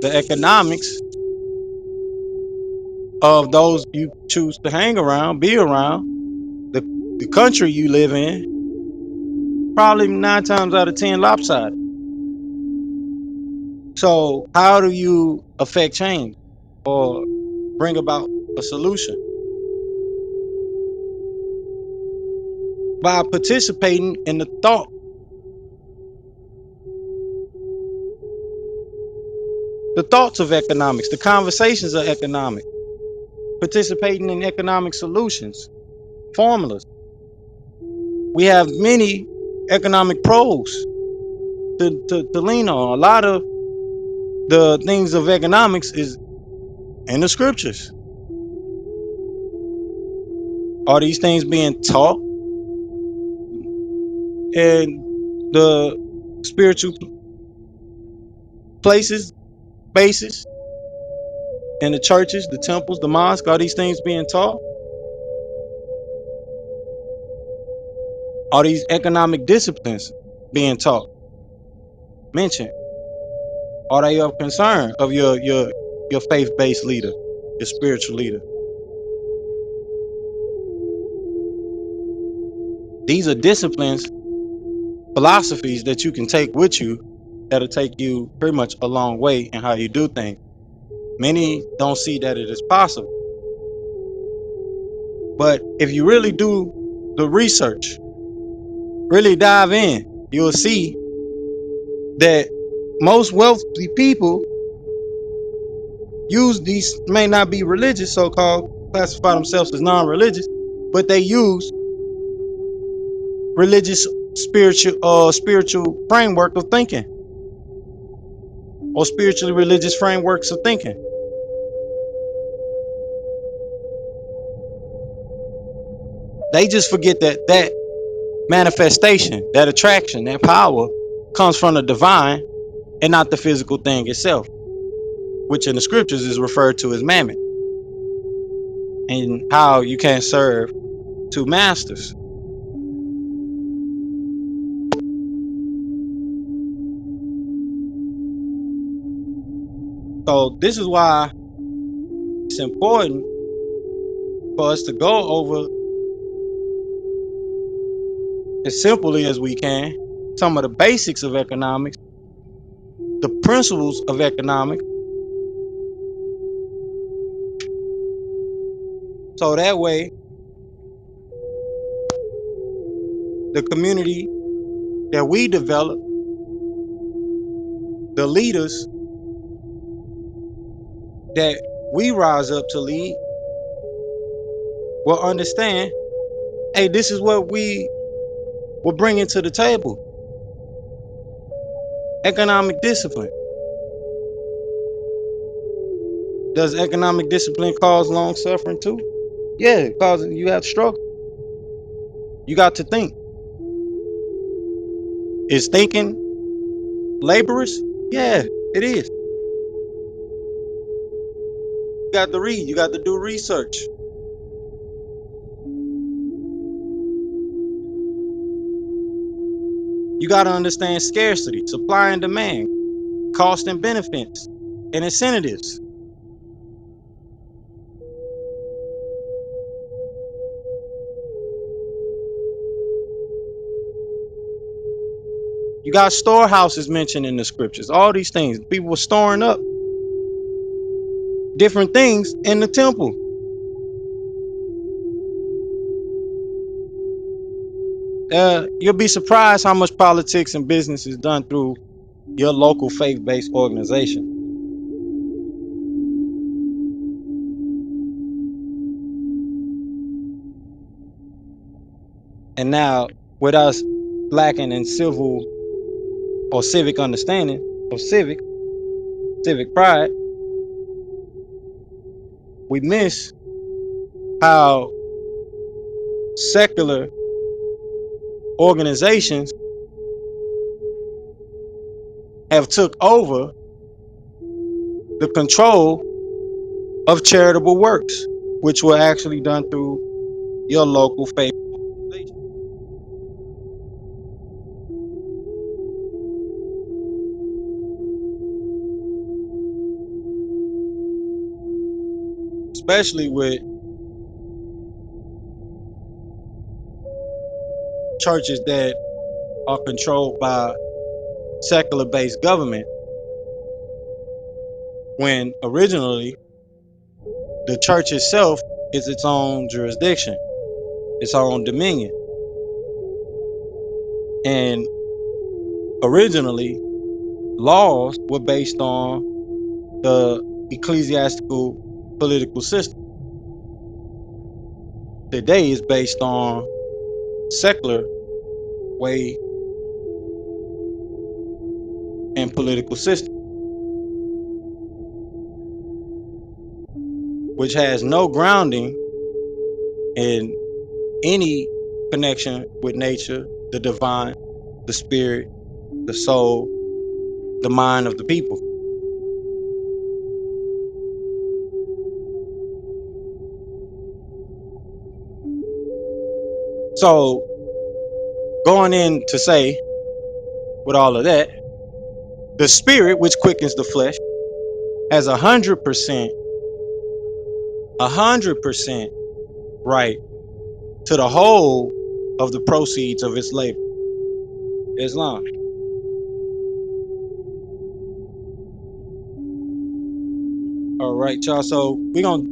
the economics of those you choose to hang around, be around, the country you live in, probably 9 times out of 10 lopsided. So how do you affect change or bring about a solution? By participating in the thoughts of economics, the conversations of economics, participating in economic solutions, formulas. We have many economic pros to lean on. A lot of the things of economics is in the scriptures. Are these things being taught in the spiritual places, spaces, in the churches, the temples, the mosques? Are these things being taught? Are these economic disciplines being taught, mentioned? Are they of concern of your faith-based leader, your spiritual leader? These are disciplines, philosophies that you can take with you that'll take you pretty much a long way in how you do things. Many don't see that it is possible. But if you really do the research, really dive in, you'll see that most wealthy people use these, may not be religious, so-called, classify themselves as non-religious, but they use religious spiritual framework of thinking, or spiritually religious frameworks of thinking. They just forget that that manifestation, that attraction, that power comes from the divine and not the physical thing itself, which in the scriptures is referred to as mammon, and how you can't serve two masters. So this is why it's important for us to go over as simply as we can some of the basics of economics, the principles of economics, so that way the community that we develop, the leaders that we rise up to lead, will understand, hey, this is what we will bring into the table: economic discipline. Does economic discipline cause long suffering too? Yeah, it causes you have struggle. You got to think. Is thinking laborious? Yeah, it is. You got to read. You got to do research. You got to understand scarcity, supply and demand, cost and benefits, and incentives. You got storehouses mentioned in the scriptures. All these things. People were storing up different things in the temple. You'll be surprised how much politics and business is done through your local faith-based organization. And now, with us lacking in civil or civic understanding of civic pride, we miss how secular organizations have took over the control of charitable works, which were actually done through your local faith organization. Especially with churches that are controlled by secular-based government, when originally the church itself is its own jurisdiction, its own dominion. And originally, laws were based on the ecclesiastical political system. Today is based on secular way and political system, which has no grounding in any connection with nature, the divine, the spirit, the soul, the mind of the people. So going in to say with all of that, the spirit which quickens the flesh has 100% right to the whole of the proceeds of its labor. Islam. All right, y'all. So we're gonna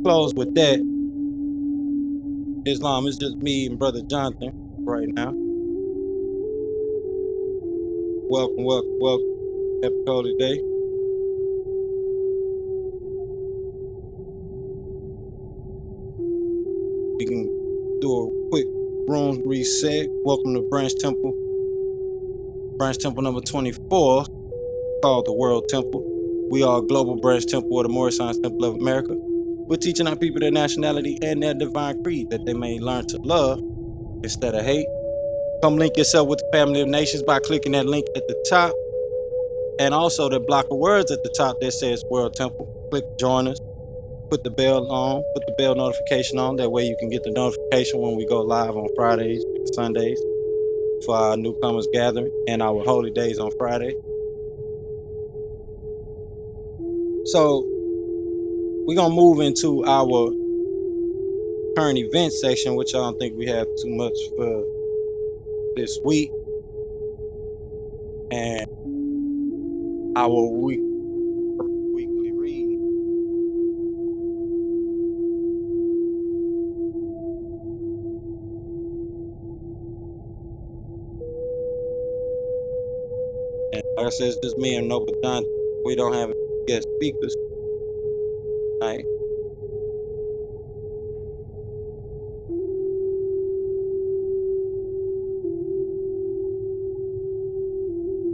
close with that. Islam is just me and Brother Jonathan right now. Welcome, welcome, welcome. Happy Holy Day. We can do a quick room reset. Welcome to Branch Temple number 24, called the World Temple. We are a global branch temple of the Moorish Temple of America. We're teaching our people their nationality and their divine creed, that they may learn to love instead of hate. Come link yourself with the family of nations by clicking that link at the top, and also the block of words at the top that says World Temple. Click join us. Put the bell on. Put the bell notification on. That way you can get the notification when we go live on Fridays and Sundays for our newcomers gathering and our holy days on Friday. So we're gonna move into our current event section, which I don't think we have too much for this week, and our weekly reading. And like I said, it's just me and Noble John. We don't have guest speakers tonight.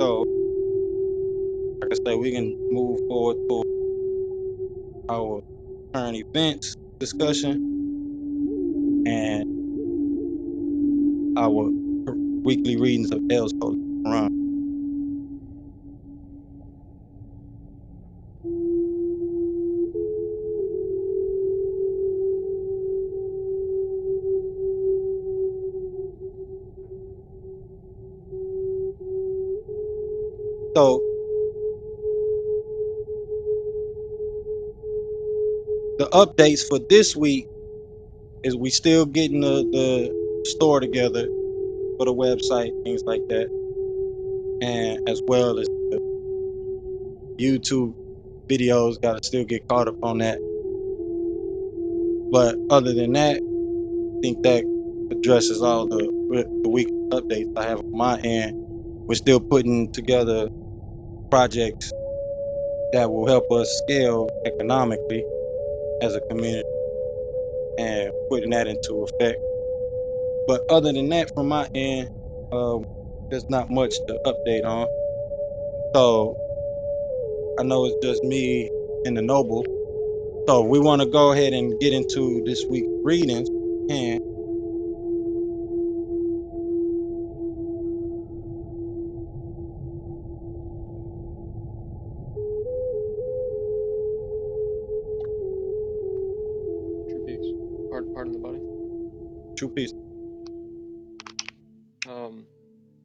So, like I said, we can move forward to our current events discussion and our weekly readings of El's Holy Quran. So the updates for this week is we still getting the store together for the website, things like that, and as well as the YouTube videos got to still get caught up on that. But other than that, I think that addresses all the weekly updates I have on my end. We're still putting together projects that will help us scale economically as a community and putting that into effect. But other than that, from my end, there's not much to update on. So I know it's just me and the Noble. So we want to go ahead and get into this week's readings. And True peace. Pardon the body. true peace.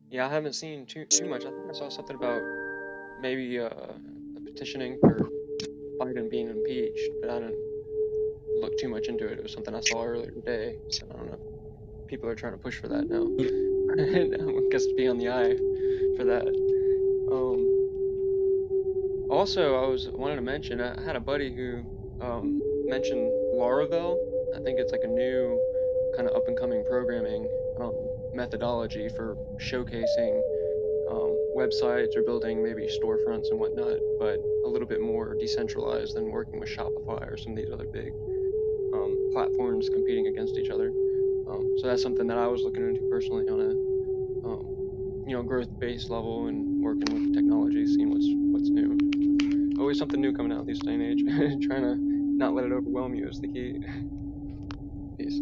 Yeah, I haven't seen too much. I think I saw something about maybe a petitioning for Biden being impeached, but I didn't look too much into it. It was something I saw earlier today, so I don't know. People are trying to push for that now. I guess to be on the eye for that. Also, I wanted to mention I had a buddy who mentioned Laravel. I think it's like a new kind of up and coming programming methodology for showcasing websites or building maybe storefronts and whatnot, but a little bit more decentralized than working with Shopify or some of these other big platforms competing against each other. So that's something that I was looking into personally on a growth-based level and working with technology, seeing what's new. Always something new coming out this day and age. Trying to not let it overwhelm you is the key. Peace.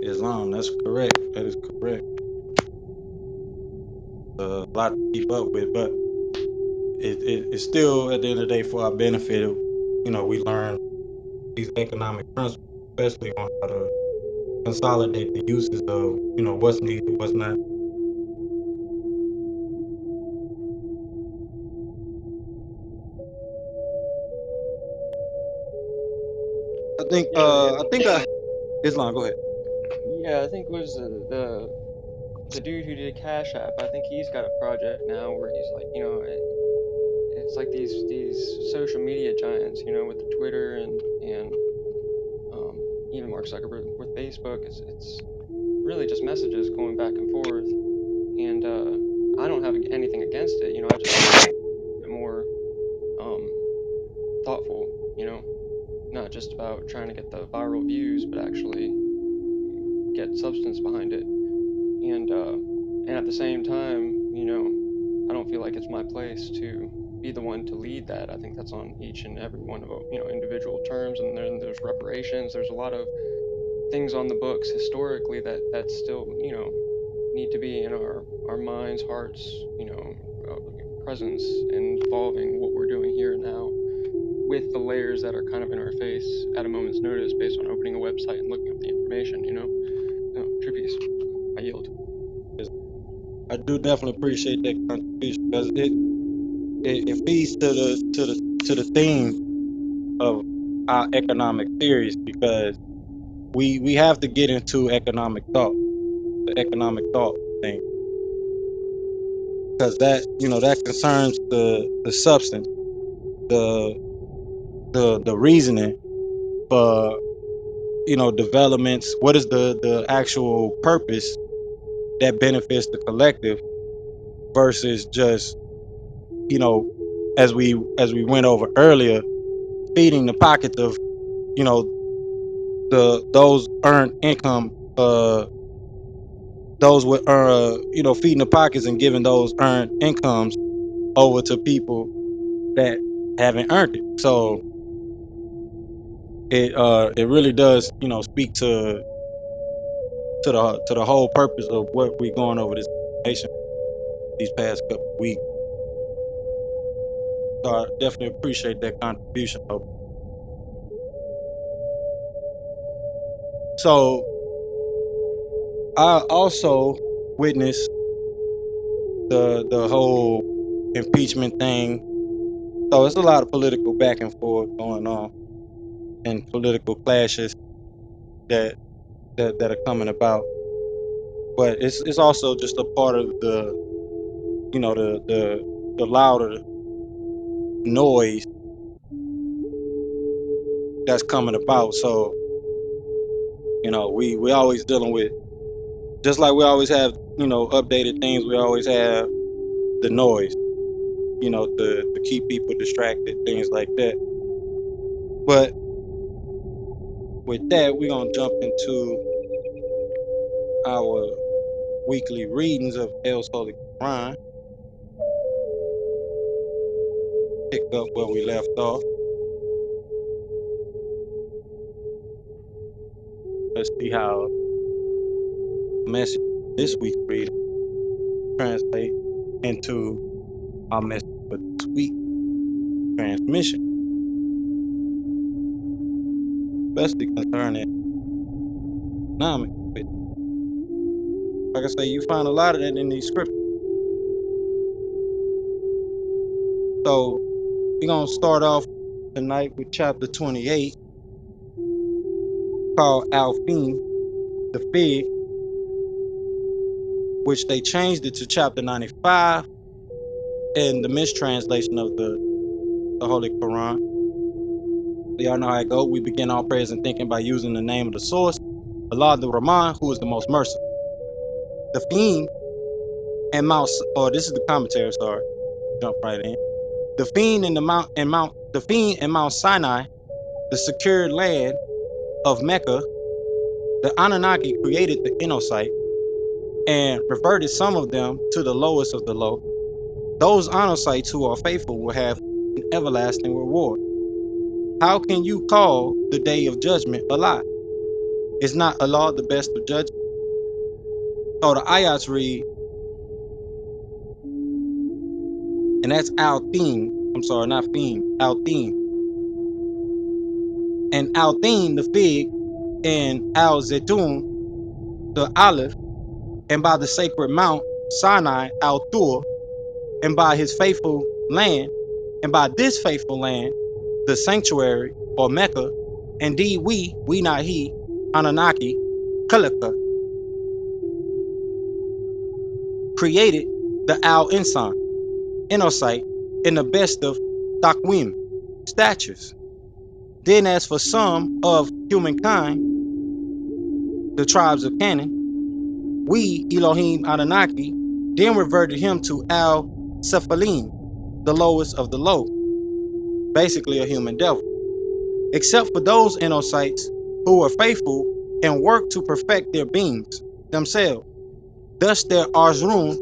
Islam, that's correct. That is correct. A lot to keep up with, but it's still at the end of the day for our benefit. We learn these economic principles, especially on how to consolidate the uses of what's needed, what's not. Islam, go ahead. Yeah, I think it was the dude who did Cash App. I think he's got a project now where he's like, it's like these social media giants, with the Twitter and even Mark Zuckerberg with Facebook. It's really just messages going back and forth, and I don't have anything against it. I just think it's a bit more thoughtful. Not just about trying to get the viral views, but actually get substance behind it. And at the same time, I don't feel like it's my place to be the one to lead that. I think that's on each and every one of individual terms, and then there's reparations. There's a lot of things on the books historically that still need to be in our minds, hearts, presence, and involving what we're doing here and now, with the layers that are kind of in our face at a moment's notice based on opening a website and looking up the information. True peace. I yield. I do definitely appreciate that contribution because it feeds to the theme of our economic theories, because we have to get into the economic thought thing, because that concerns the substance, the reasoning for developments. What is the actual purpose that benefits the collective versus just as we went over earlier, feeding the pockets of those earned income those with feeding the pockets and giving those earned incomes over to people that haven't earned it. So it really does speak to the whole purpose of what we're going over this nation these past couple of weeks. So I definitely appreciate that contribution. So I also witnessed the whole impeachment thing. So it's a lot of political back and forth going on and political clashes that are coming about. But it's also just a part of the the louder noise that's coming about. So we always dealing with, just like we always have updated things. We always have the noise, to keep people distracted, things like that. But with that, we're gonna jump into our weekly readings of El's Holy Qur'an. Pick up where we left off. Let's see how the message this week's reading translate into our message for this week transmission, especially concerning economics. Like I say, you find a lot of that in these scriptures. So we're gonna start off tonight with chapter 28, called Al-Fim, the fig, which they changed it to chapter 95 in the mistranslation of the Holy Quran. Y'all know how it goes. We begin our prayers and thinking by using the name of the source, Allah the Rahman, who is the most merciful. The Fim and Mount, this is the commentary, sorry, jump right in. The Fim and the Fim and Mount Sinai, the secured land of Mecca, the Anunnaki created the Innocyte and reverted some of them to the lowest of the low. Those Anunnaki who are faithful will have an everlasting reward. How can you call the day of judgment a lie? Is not Allah the best of judges? So the ayats read, and that's Al-Thim. I'm sorry, not Theme, Al-Thim. And Al-Thim, the fig, and Al-Zaytun, the olive, and by the sacred mount Sinai, Al-Tur, and by his faithful land, and by this faithful land, the sanctuary, or Mecca, indeed we not he, Anunnaki, Kalaka, created the Al-Insan, Innocyte, in the best of Taqwim, statures. Then as for some of humankind, the tribes of Canaan, we, Elohim Anunnaki, then reverted him to Al-Sephalim, the lowest of the low, basically a human devil. Except for those Innocytes who were faithful and worked to perfect their beings themselves. Thus their Arzrun,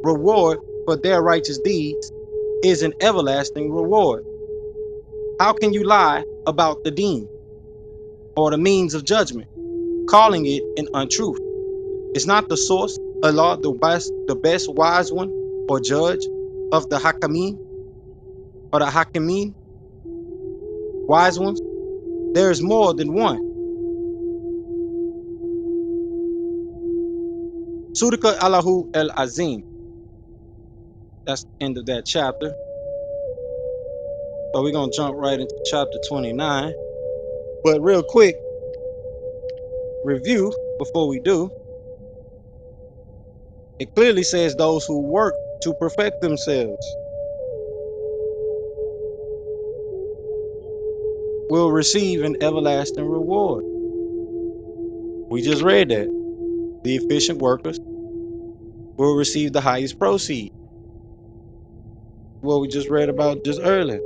reward for their righteous deeds, is an everlasting reward. How can you lie about the deen, or the means of judgment, calling it an untruth? Is not the source, Allah, the best wise one or judge of the Hakamin, or the Hakimin, wise ones? There is more than one. Surika Allahu El Azim. That's the end of that chapter. So we're going to jump right into chapter 29. But real quick, review before we do. It clearly says those who work to perfect themselves will receive an everlasting reward. We just read that. The efficient workers will receive the highest proceed. What we just read about just earlier.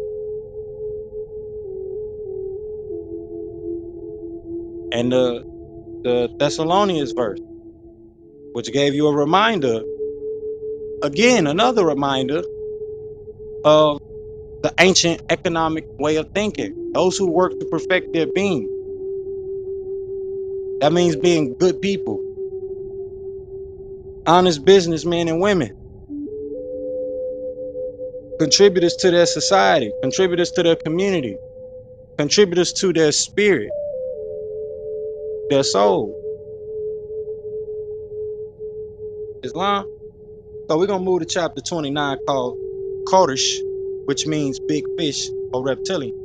And the Thessalonians verse, which gave you a reminder, again, another reminder of the ancient economic way of thinking. Those who work to perfect their being. That means being good people, honest businessmen and women, contributors to their society, contributors to their community, contributors to their spirit, their soul. Islam. So we're going to move to chapter 29 called Kodesh, which means big fish or reptilian.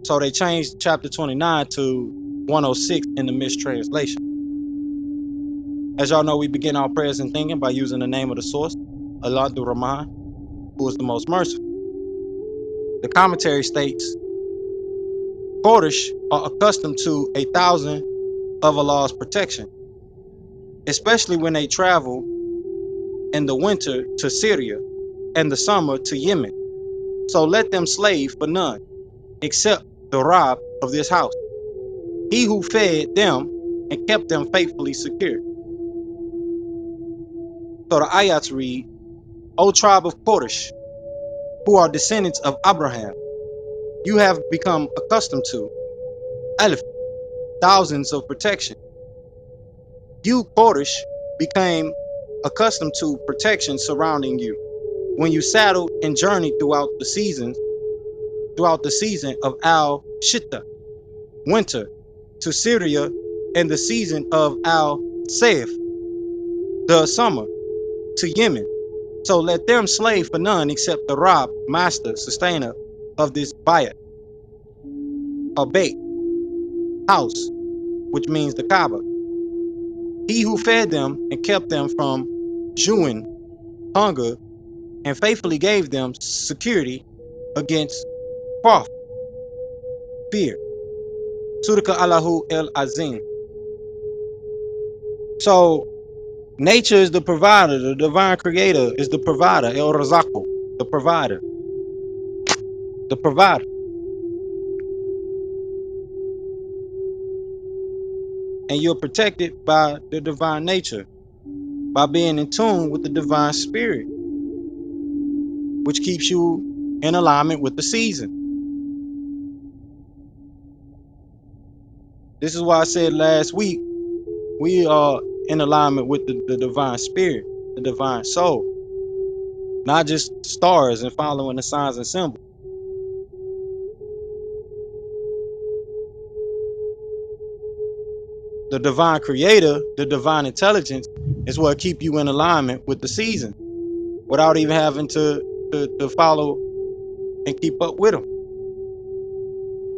So they changed chapter 29 to 106 in the mistranslation. As y'all know, we begin our prayers and thinking by using the name of the source, Allah Rahman, who is the most merciful. The commentary states, Kodesh are accustomed to 1,000 of Allah's protection, especially when they travel in the winter to Syria and the summer to Yemen. So let them slave for none, except the Rab of this house, he who fed them and kept them faithfully secure. So the ayats read, O tribe of Quraysh, who are descendants of Abraham, you have become accustomed to Alif, thousands of protection. You, Quraysh, became accustomed to protection surrounding you when you saddled and journeyed throughout the season of Al-Shitta, winter, to Syria, and the season of Al-Sayf, the summer, to Yemen. So let them slave for none except the Rab, master, sustainer of this bayat, a bait, house, which means the Kaaba. He who fed them and kept them from Juin, hunger, and faithfully gave them security against Qaf, fear. Surika Allahu El Azim. So nature is the provider, the divine creator is the provider, El Razako, the provider. The provider. And you're protected by the divine nature, by being in tune with the divine spirit, which keeps you in alignment with the season. This is why I said last week, we are in alignment with the divine spirit, the divine soul, not just stars and following the signs and symbols. The divine creator, the divine intelligence is what keep you in alignment with the season without even having to follow and keep up with them,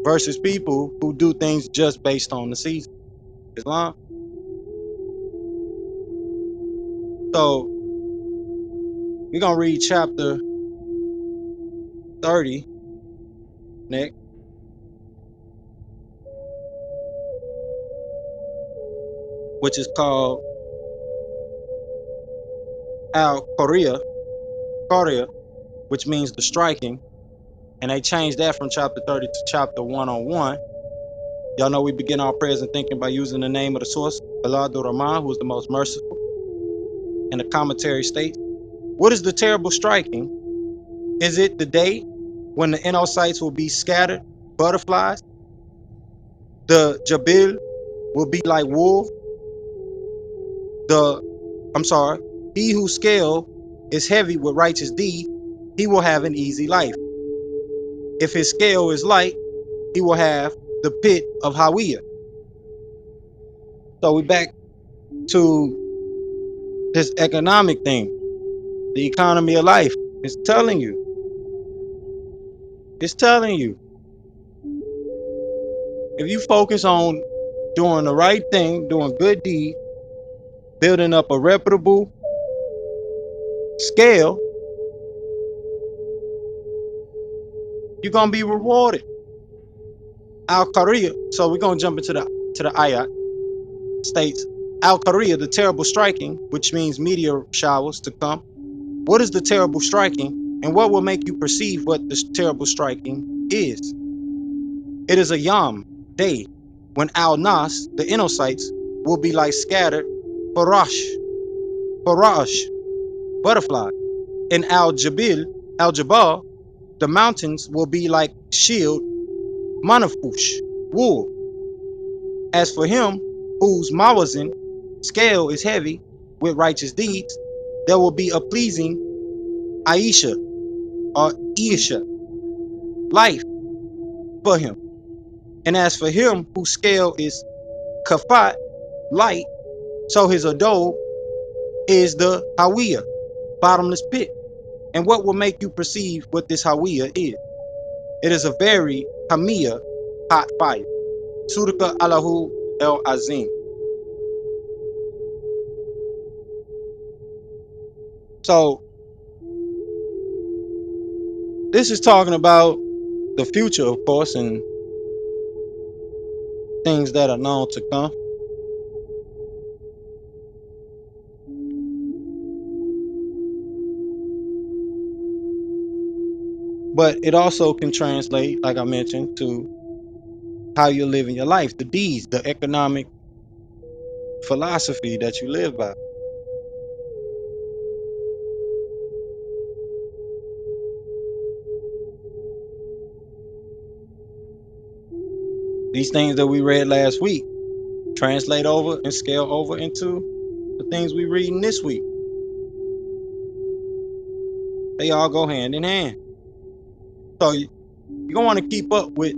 versus people who do things just based on the season. Islam. So we're going to read chapter 30 next. Which is called Al-Qariya, which means the striking. And they changed that from chapter 30 to chapter 101. Y'all know we begin our prayers and thinking by using the name of the source, Allah Rahman, who is the most merciful. And the commentary states, what is the terrible striking? Is it the day when the Enocytes will be scattered, butterflies? The Jabil will be like wolves? He whose scale is heavy with righteous deeds, he will have an easy life. If his scale is light, he will have the pit of Hawiyah. So we back to this economic thing, the economy of life. It's telling you. If you focus on doing the right thing, doing good deeds, building up a reputable scale, you're gonna be rewarded. Al-Qariya. So we're gonna jump into the ayat. States Al-Qariya, the terrible striking, which means meteor showers to come. What is the terrible striking, and what will make you perceive what this terrible striking is? It is a Yom day when Al-Nas, the Enocytes, will be like scattered Farash, butterfly. In Al-Jabal, the mountains will be like shield, Manafush, wool. As for him whose mawazin, scale is heavy with righteous deeds, there will be a pleasing Aisha or Isha, life for him. And as for him whose scale is Kafat, light, so his adore is the Hawiyah, bottomless pit. And what will make you perceive what this Hawiyah is? It is a very Hamiyah, hot fire. Suraka Allahu El Azim. So this is talking about the future, of course, and things that are known to come. But it also can translate, like I mentioned, to how you're living your life, the deeds, the economic philosophy that you live by. These things that we read last week translate over and scale over into the things we reading this week. They all go hand in hand. So you're gonna want to keep up with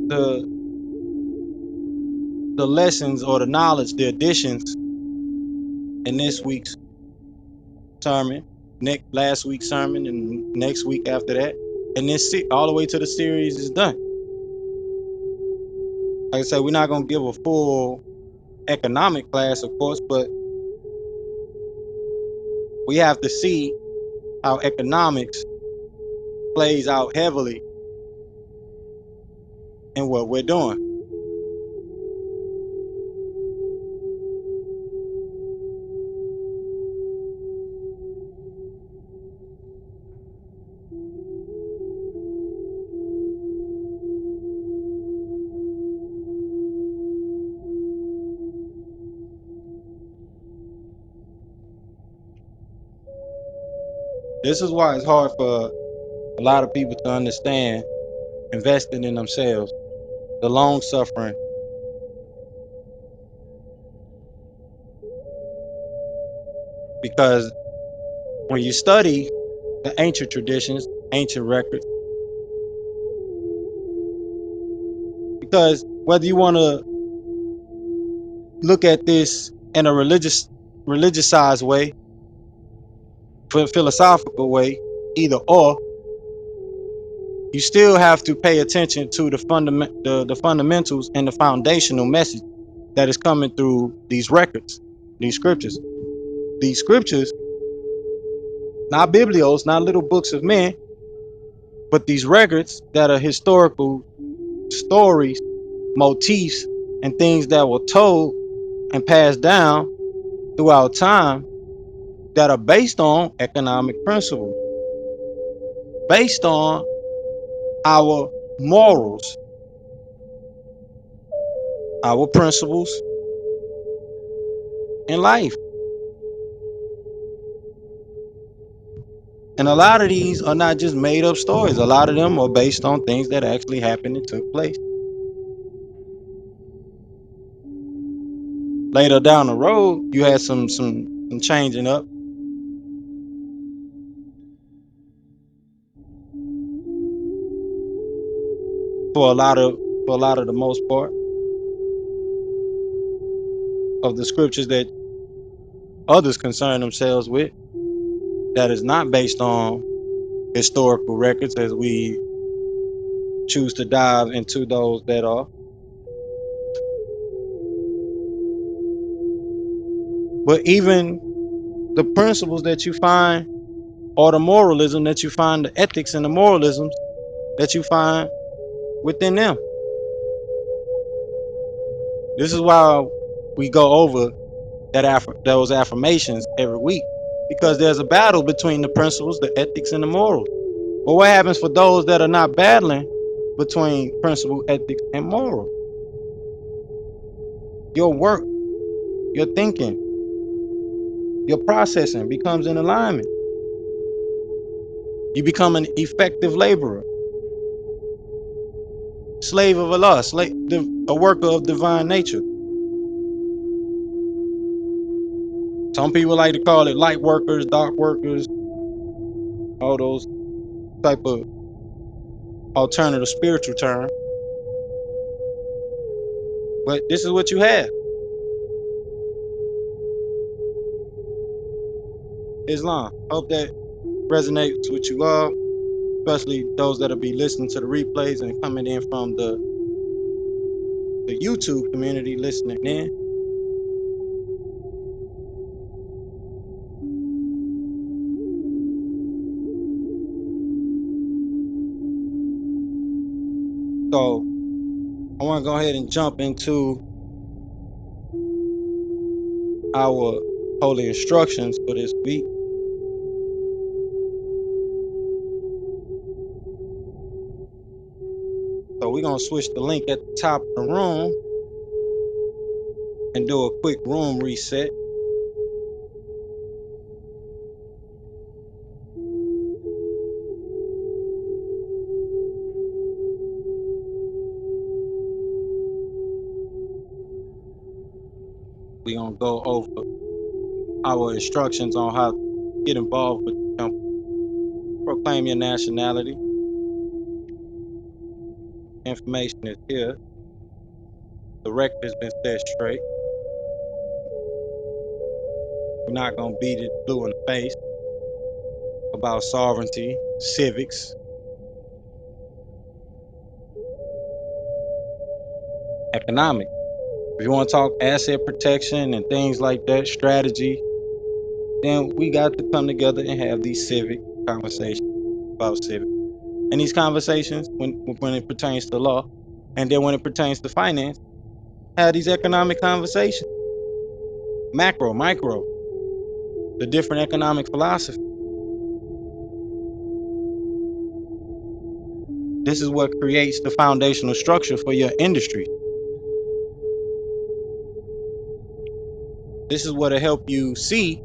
the lessons or the knowledge, the additions in this week's sermon, last week's sermon, and next week after that, and this all the way to the series is done. Like I said, we're not gonna give a full economic class, of course, but we have to see how economics plays out heavily in what we're doing. This is why it's hard for a lot of people to understand investing in themselves, the long suffering. Because when you study the ancient traditions, ancient records, because whether you want to look at this in a religiousized way, philosophical way, either or, you still have to pay attention to the fundamentals and the foundational message that is coming through these records, these scriptures. These scriptures, not biblios, not little books of men, but these records that are historical stories, motifs, and things that were told and passed down throughout time that are based on economic principles, based on our morals, our principles in life. And a lot of these are not just made up stories. A lot of them are based on things that actually happened and took place. Later down the road, you had some changing up. For a lot of the most part of the scriptures that others concern themselves with, that is not based on historical records, as we choose to dive into those that are. But even the principles that you find, or the moralism that you find, the ethics and the moralisms that you find within them. This is why we go over those affirmations every week, because there's a battle between the principles, the ethics, and the morals. But what happens for those that are not battling between principle, ethics, and moral? Your work, your thinking, Your processing becomes in alignment. You become an effective laborer, slave of Allah, a worker of divine nature. Some people like to call it light workers, dark workers, all those type of alternative spiritual terms. But this is what you have. Islam. Hope that resonates with you all, especially those that'll be listening to the replays and coming in from the YouTube community listening in. So I want to go ahead and jump into our holy instructions for this week. So we're going to switch the link at the top of the room and do a quick room reset. We're going to go over our instructions on how to get involved with the temple. Proclaim your nationality. Information is here. The record has been set straight. We're not going to beat it blue in the face about sovereignty, civics, economic. If you want to talk asset protection and things like that, strategy, then we got to come together and have these civic conversations about civic. And these conversations, when it pertains to law, and then when it pertains to finance, have these economic conversations. Macro, micro, the different economic philosophy. This is what creates the foundational structure for your industry. This is what'll help you see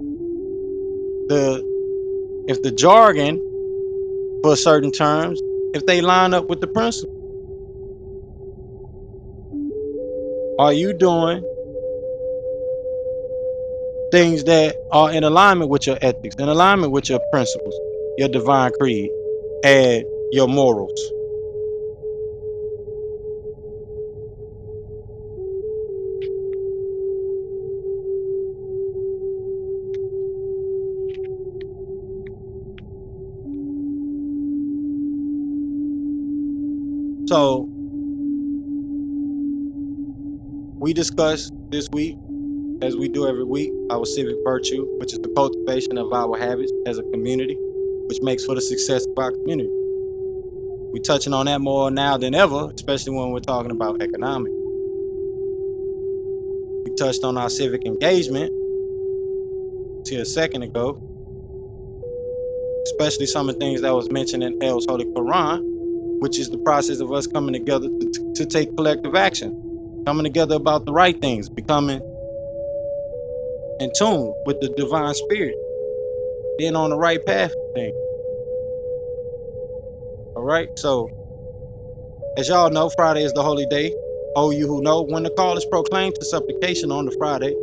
if the jargon for certain terms, if they line up with the principle. Are you doing things that are in alignment with your ethics, in alignment with your principles, your divine creed, and your morals? So we discussed this week, as we do every week, our civic virtue, which is the cultivation of our habits as a community, which makes for the success of our community. We're touching on that more now than ever, especially when we're talking about economics. We touched on our civic engagement a second ago, especially some of the things that was mentioned in El's Holy Qur'aan, which is the process of us coming together to take collective action, coming together about the right things, becoming in tune with the divine spirit, being on the right path of things. All right, so as y'all know, Friday is the holy day. Oh, you who know, when the call is proclaimed to supplication on Friday,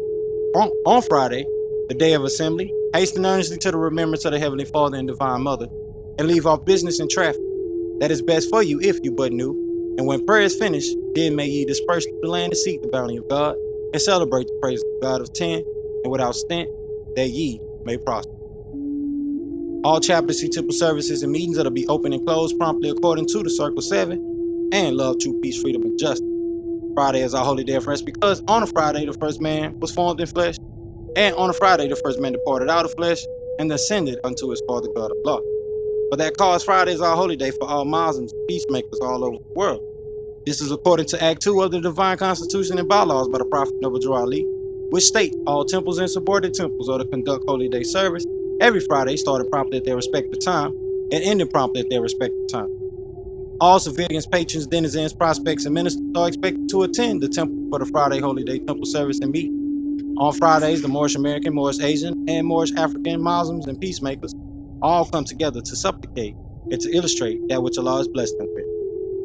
the day of assembly, hasten earnestly to the remembrance of the Heavenly Father and Divine Mother, and leave off business and traffic. That is best for you if you but knew. And when prayer is finished, then may ye disperse to the land to seek the bounty of God, and celebrate the praise of the God of 10, and without stint, that ye may prosper. All chaplaincy, temple services, and meetings are to be open and closed promptly according to the Circle 7, and love, truth, peace, freedom, and justice. Friday is our holy day of rest because on a Friday the first man was formed in flesh, and on a Friday the first man departed out of flesh and ascended unto his Father God of law. For that cause, Friday is our holy day for all Muslims, peacemakers all over the world. This is according to Act 2 of the Divine Constitution and Bylaws by the Prophet Noble Ali, which states all temples and subordinate temples are to conduct holy day service every Friday, starting promptly at their respective time and ending promptly at their respective time. All civilians, patrons, denizens, prospects, and ministers are expected to attend the temple for the Friday holy day temple service and meet On Fridays, the Moorish American, Moorish Asian, and Moorish African Muslims and peacemakers all come together to supplicate and to illustrate that which Allah has blessed them with.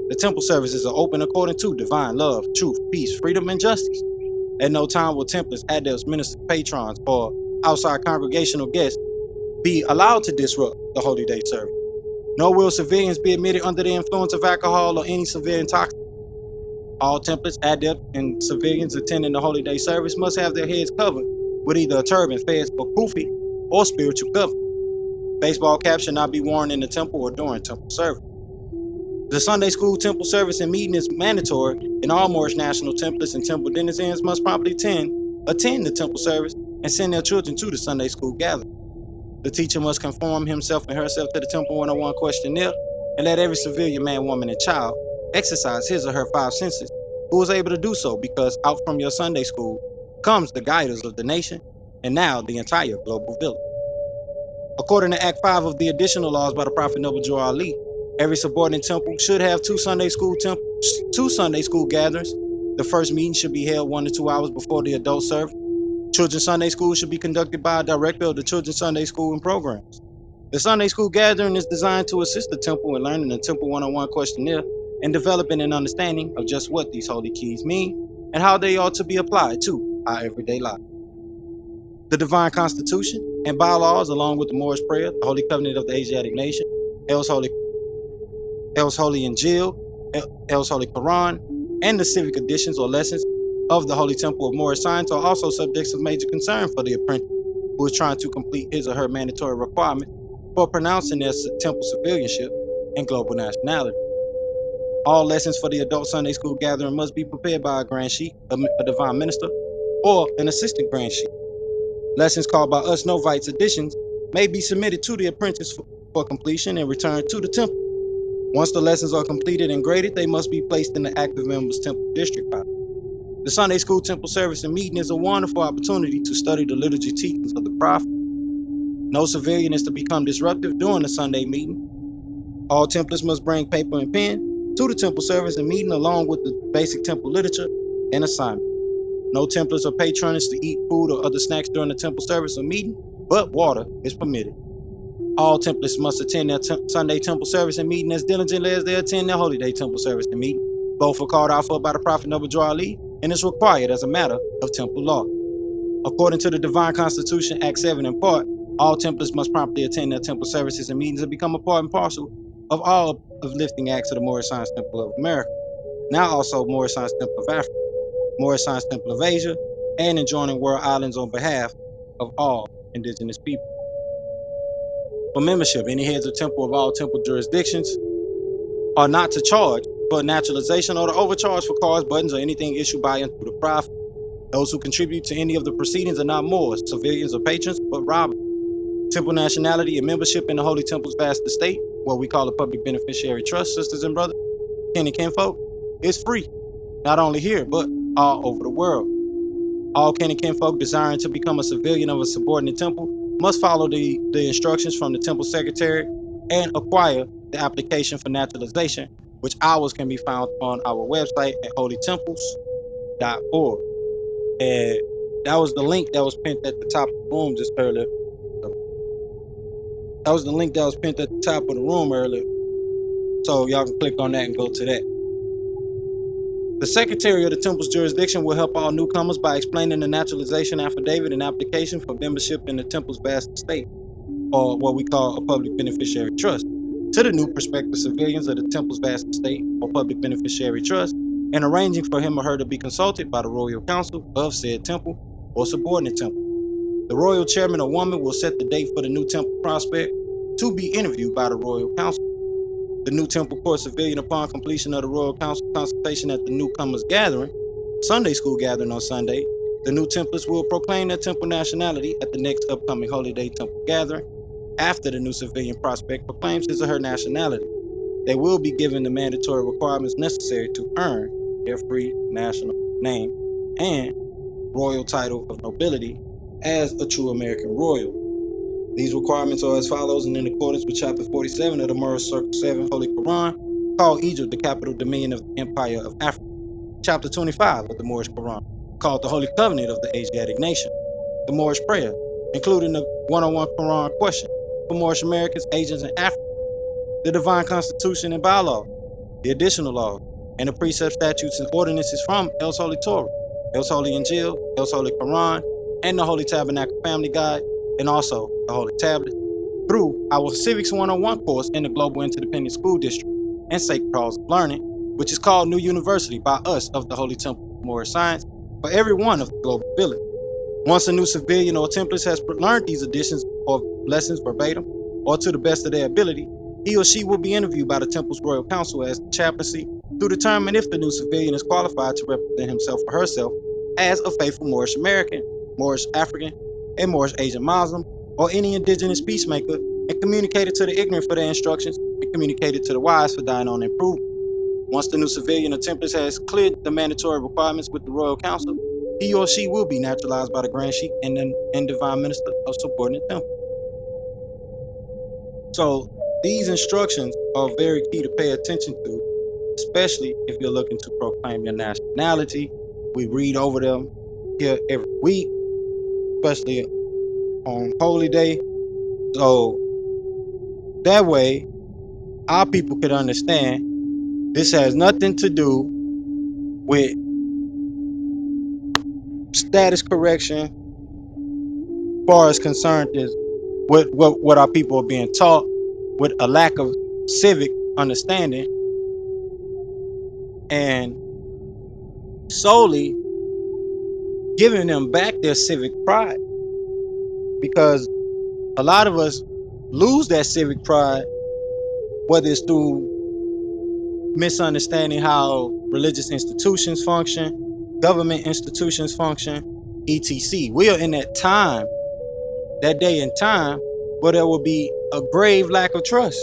The temple services are open according to divine love, truth, peace, freedom, and justice. At no time will Templars, adepts, ministers, patrons, or outside congregational guests be allowed to disrupt the Holy Day service. Nor will civilians be admitted under the influence of alcohol or any severe intoxicant. All Templars, adepts, and civilians attending the Holy Day service must have their heads covered with either a turban, fez, or kufi, or spiritual cover. Baseball caps should not be worn in the temple or during temple service. The Sunday school temple service and meeting is mandatory, and all Moorish national Templars and temple denizens must promptly attend the temple service and send their children to the Sunday school gathering. The teacher must conform himself and herself to the Temple 101 questionnaire and let every civilian man, woman, and child exercise his or her five senses, who is able to do so because out from your Sunday school comes the guiders of the nation and now the entire global village. According to Act 5 of the additional laws by the Prophet Noble Joel Ali, every subordinate temple should have two Sunday school gatherings. The first meeting should be held 1 to 2 hours before the adult service. Children's Sunday school should be conducted by a director of the Children's Sunday School and programs. The Sunday school gathering is designed to assist the temple in learning the Temple 101 questionnaire and developing an understanding of just what these holy keys mean and how they ought to be applied to our everyday life. The divine constitution and bylaws, along with the Moorish prayer, the Holy Covenant of the Asiatic nation, El's Holy Injiyl, El's Holy Qur'aan, and the civic editions or lessons of the Holy Temple of Moorish Science are also subjects of major concern for the apprentice who is trying to complete his or her mandatory requirement for pronouncing their temple civilianship and global nationality. All lessons for the adult Sunday school gathering must be prepared by a Grand Sheik, a divine minister, or an assistant Grand Sheik. Lessons called by us novites editions may be submitted to the apprentice for completion and returned to the temple. Once the lessons are completed and graded, they must be placed in the active members' temple district file. The Sunday school temple service and meeting is a wonderful opportunity to study the liturgy teachings of the Prophet. No civilian is to become disruptive during the Sunday meeting. All Templars must bring paper and pen to the temple service and meeting along with the basic temple literature and assignment. No Templars or patrons to eat food or other snacks during the temple service or meeting, but water is permitted. All Templars must attend their Sunday temple service and meeting as diligently as they attend their Holy Day temple service and meeting. Both are called out for by the Prophet Noble Joel Ali and is required as a matter of temple law. According to the Divine Constitution, Act 7 in part, all Templars must promptly attend their temple services and meetings and become a part and parcel of all uplifting acts of the Moorish Science Temple of America, now also Moorish Science Temple of Africa, Moorish Science Temple of Asia, and adjoining world islands on behalf of all indigenous people. For membership, any heads of temple of all temple jurisdictions are not to charge for naturalization or to overcharge for cards, buttons, or anything issued by and through the Prophet. Those who contribute to any of the proceedings are not Moors, civilians, or patrons, but robbers. Temple nationality and membership in the Holy Temple's vast estate, what we call a public beneficiary trust, sisters and brothers, kin and kinfolk, is free, not only here, but all over the world. All kin and kinfolk desiring to become a civilian of a subordinate temple must follow the instructions from the temple secretary and acquire the application for naturalization, which ours can be found on our website at holytemples.org. And that was the link that was pinned at the top of the room just earlier. That was the link that was pinned at the top of the room earlier. So y'all can click on that and go to that. The Secretary of the Temple's jurisdiction will help all newcomers by explaining the naturalization affidavit and application for membership in the Temple's vast estate, or what we call a public beneficiary trust, to the new prospective civilians of the Temple's vast estate or public beneficiary trust, and arranging for him or her to be consulted by the Royal Council of said temple or subordinate temple. The Royal Chairman or woman will set the date for the new temple prospect to be interviewed by the Royal Council. The new temple court civilian, upon completion of the Royal Council consultation at the newcomers gathering, Sunday school gathering on Sunday, the new Templars will proclaim their temple nationality at the next upcoming Holy Day temple gathering. After the new civilian prospect proclaims his or her nationality, they will be given the mandatory requirements necessary to earn their free national name and royal title of nobility as a true American royal. These requirements are as follows, and in accordance with Chapter 47 of the Moorish Circle 7 Holy Qur'an, called Egypt the capital dominion of the Empire of Africa. Chapter 25 of the Moorish Qur'an, called the Holy Covenant of the Asiatic nation, the Moorish prayer, including the one-on-one Qur'an question for Moorish Americans, Asians, and Africans, the divine constitution and bylaws, the additional laws, and the precepts, statutes, and ordinances from El's Holy Torah, El's Holy Injiyl, El's Holy Qur'an, and the Holy Tabernacle Family Guide, and also the Holy Tablets, through our Civics 101 course in the Global Interdependent School District and Sacred Halls of Learning, which is called New University by us of the Holy Temple of Moorish Science for every one of the global village. Once a new civilian or template has learned these editions or lessons verbatim or to the best of their ability, he or she will be interviewed by the Temple's Royal Council as the chaplaincy to determine if the new civilian is qualified to represent himself or herself as a faithful Moorish American, Moorish African, and Moorish Asian Muslim, or any indigenous peacemaker, and communicated to the ignorant for their instructions, and communicated to the wise for thine own improvement. Once the new civilian or template has cleared the mandatory requirements with the Royal Council, he or she will be naturalized by the Grand Sheik and Divine Minister of subordinate temple. So these instructions are very key to pay attention to, especially if you're looking to proclaim your nationality. We read over them here every week, especially on Holy Day. So that way, our people could understand this has nothing to do with status correction as far as concerned is what our people are being taught with a lack of civic understanding and solely giving them back their civic pride, because a lot of us lose that civic pride, whether it's through misunderstanding how religious institutions function, government institutions function, etc. We are in that time, that day and time, where there will be a grave lack of trust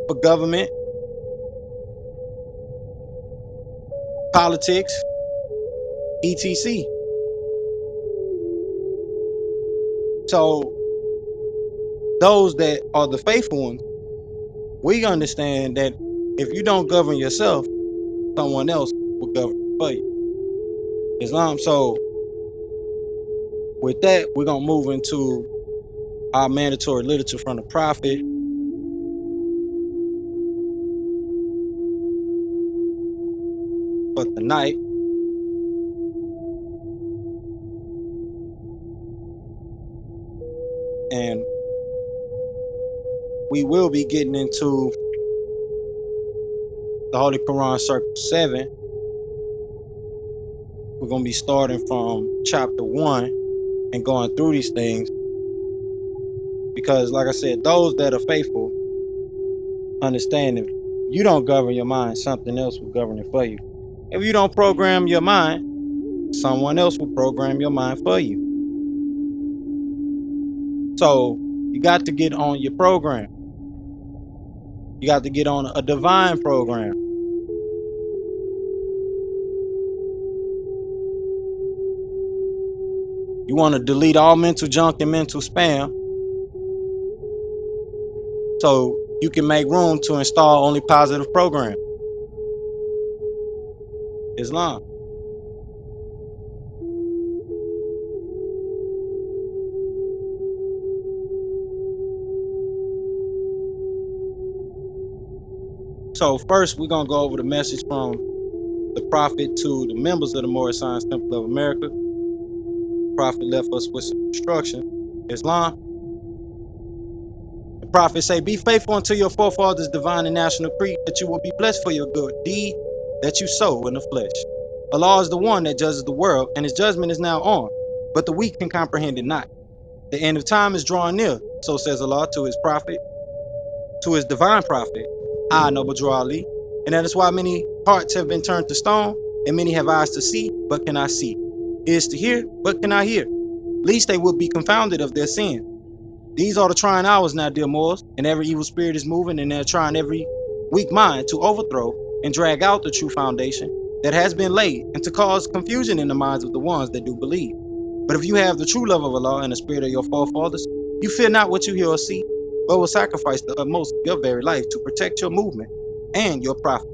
for government, politics, etc. So those that are the faithful ones, we understand that if you don't govern yourself, someone else will govern for you. Islam. So with that, we're gonna move into our mandatory literature from the Prophet. For tonight, and we will be getting into the Holy Quran Circle 7. We're going to be starting from chapter 1 and going through these things, because like I said, those that are faithful understand if you don't govern your mind, something else will govern it for you. If you don't program your mind, someone else will program your mind for you. So you got to get on your program. You got to get on a divine program. You want to delete all mental junk and mental spam, so you can make room to install only positive programs. Islam. So first, we're going to go over the message from the Prophet to the members of the Moorish Science Temple of America. The Prophet left us with some instructions. Islam. The Prophet say, be faithful unto your forefathers' divine and national creed, that you will be blessed for your good deed that you sow in the flesh. Allah is the one that judges the world, and his judgment is now on, but the weak can comprehend it not. The end of time is drawing near, so says Allah to his prophet, to his divine prophet, I, Noble Drew Ali, and that is why many hearts have been turned to stone, and many have eyes to see, but cannot see, ears to hear, but cannot hear, lest they will be confounded of their sin. These are the trying hours now, dear Moors, and every evil spirit is moving, and they're trying every weak mind to overthrow and drag out the true foundation that has been laid, and to cause confusion in the minds of the ones that do believe. But if you have the true love of Allah and the spirit of your forefathers, you fear not what you hear or see, but will sacrifice the utmost of your very life to protect your movement and your prophet.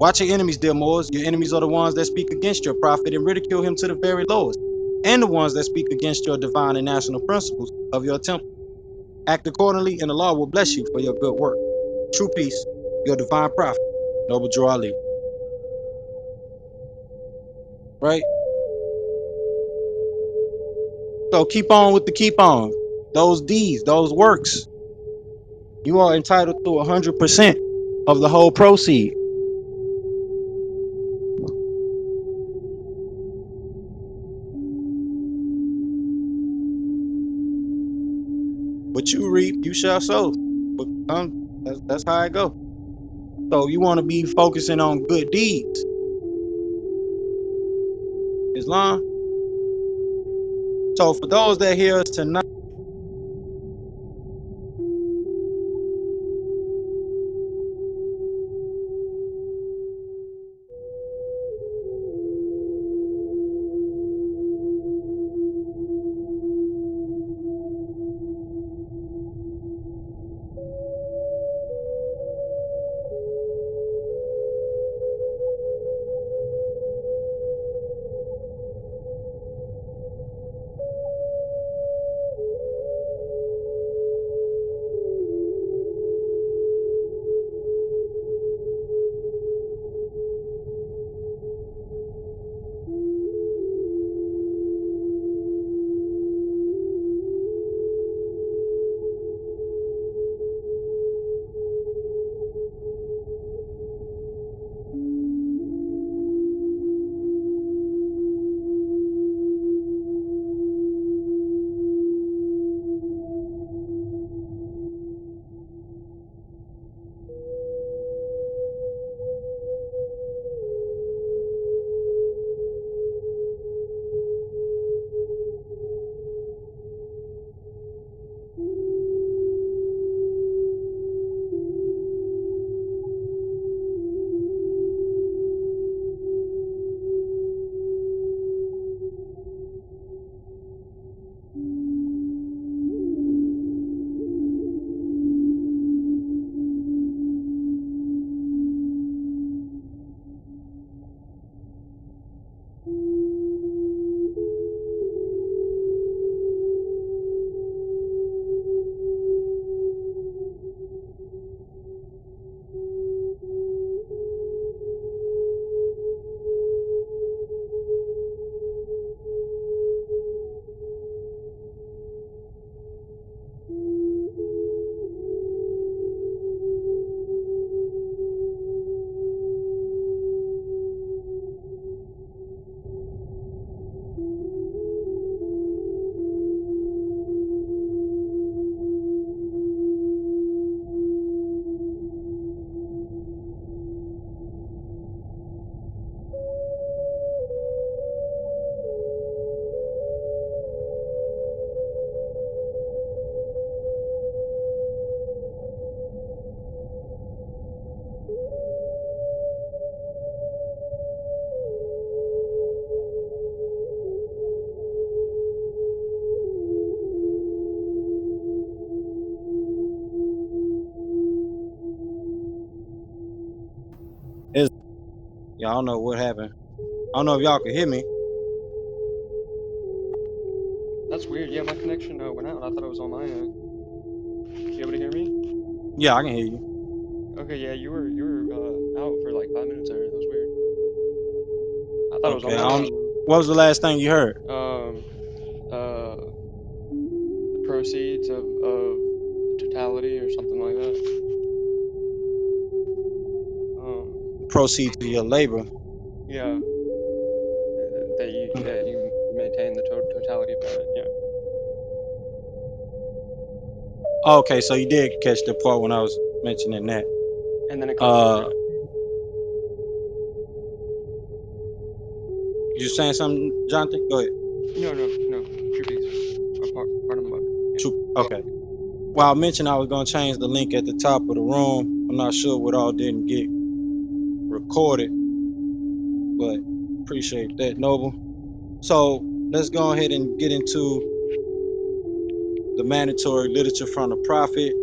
Watch your enemies, dear Moors. Your enemies are the ones that speak against your prophet and ridicule him to the very lowest, and the ones that speak against your divine and national principles of your temple. Act accordingly, and the Lord will bless you for your good work. True peace, your divine prophet, Noble Drew Ali. Right? So keep on with the keep on. Those deeds, those works. You are entitled to 100% of the whole proceed. What you reap, you shall sow. But that's how it goes. So you want to be focusing on good deeds. Islam. So for those that hear us tonight, I don't know what happened. I don't know if y'all can hear me. That's weird. Yeah, my connection went out. I thought it was on my end. You able to hear me? Yeah, I can hear you. Okay, yeah, you were out for like 5 minutes there. That was weird. I thought it was on Okay, my end. what was the last thing you heard? The proceeds of totality or something like that. Proceed to your labor. Yeah. That you maintain the totality of it. Yeah. Okay, so you did catch the part when I was mentioning that. And then it cut out. Yeah. You saying something, Jonathan? Go ahead. No. True peace. Part of the book. Yeah. Okay. Well, I mentioned I was gonna change the link at the top of the room. I'm not sure what all didn't get recorded, but appreciate that, Noble. So let's go ahead and get into the mandatory literature from the prophet.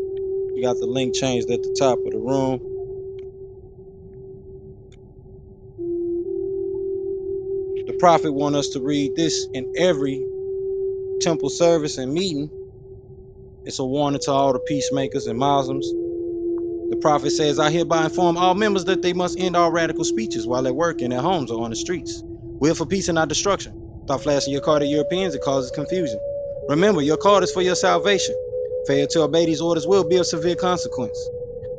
You got the link changed at the top of the room. Prophet wants us to read this in every temple service and meeting. It's a warning to all the peacemakers and Muslims. The Prophet says, I hereby inform all members that they must end all radical speeches while at work, in their homes, or on the streets. We're for peace and not destruction. Stop flashing your card at Europeans, it causes confusion. Remember, your card is for your salvation. Failure to obey these orders will be of severe consequence.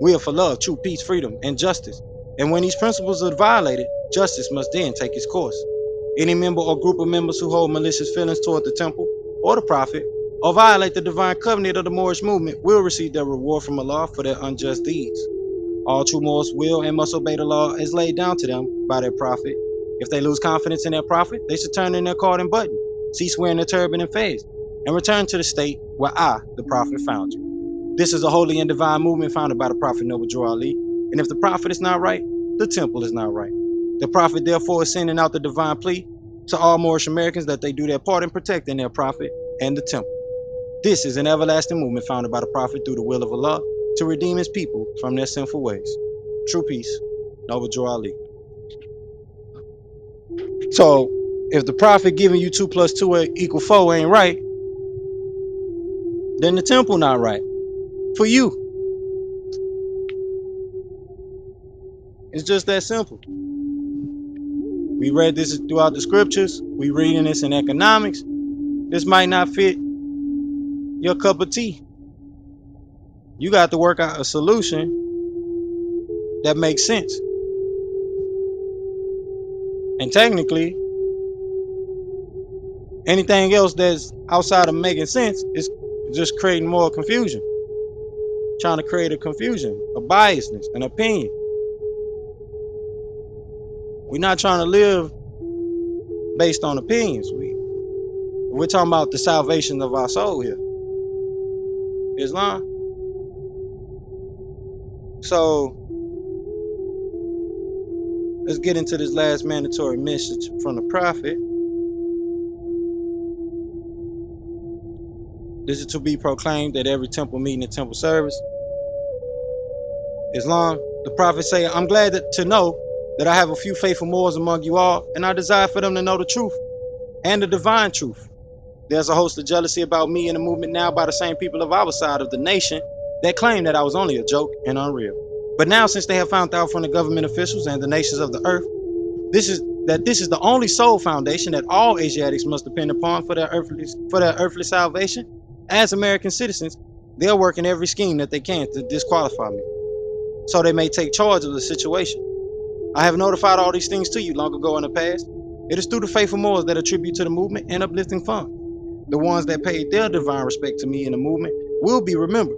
We are for love, truth, peace, freedom, and justice. And when these principles are violated, justice must then take its course. Any member or group of members who hold malicious feelings toward the temple or the Prophet, or violate the divine covenant of the Moorish movement, will receive their reward from Allah for their unjust deeds. All true Moors will and must obey the law as laid down to them by their Prophet. If they lose confidence in their Prophet, they should turn in their card and button, cease wearing their turban and fez, and return to the state where I, the Prophet, found you. This is a holy and divine movement founded by the Prophet Noble Ali, and if the Prophet is not right, the temple is not right. The Prophet therefore is sending out the divine plea to all Moorish Americans that they do their part in protecting their Prophet and the temple. This is an everlasting movement founded by the Prophet through the will of Allah to redeem his people from their sinful ways. True peace, Noble Ali. So, if the Prophet giving you 2 + 2 = 4 ain't right, then the temple not right for you. It's just that simple. We read this throughout the scriptures. We reading this in economics. This might not fit your cup of tea. You got to work out a solution that makes sense. And technically, anything else that's outside of making sense is just creating more confusion. Trying to create a confusion, a biasness, an opinion. We're not trying to live based on opinions. We're talking about the salvation of our soul here. Islam. So let's get into this last mandatory message from the Prophet. This is to be proclaimed at every temple meeting and temple service. Islam. The Prophet say, I'm glad to know that I have a few faithful Moors among you all, and I desire for them to know the truth and the divine truth. There's a host of jealousy about me in the movement now by the same people of our side of the nation that claim that I was only a joke and unreal. But now, since they have found out from the government officials and the nations of the earth, this is the only sole foundation that all Asiatics must depend upon for their earthly salvation. As American citizens, they're working every scheme that they can to disqualify me, so they may take charge of the situation. I have notified all these things to you long ago in the past. It is through the faithful Moors that attribute to the movement and uplifting funds. The ones that paid their divine respect to me in the movement will be remembered.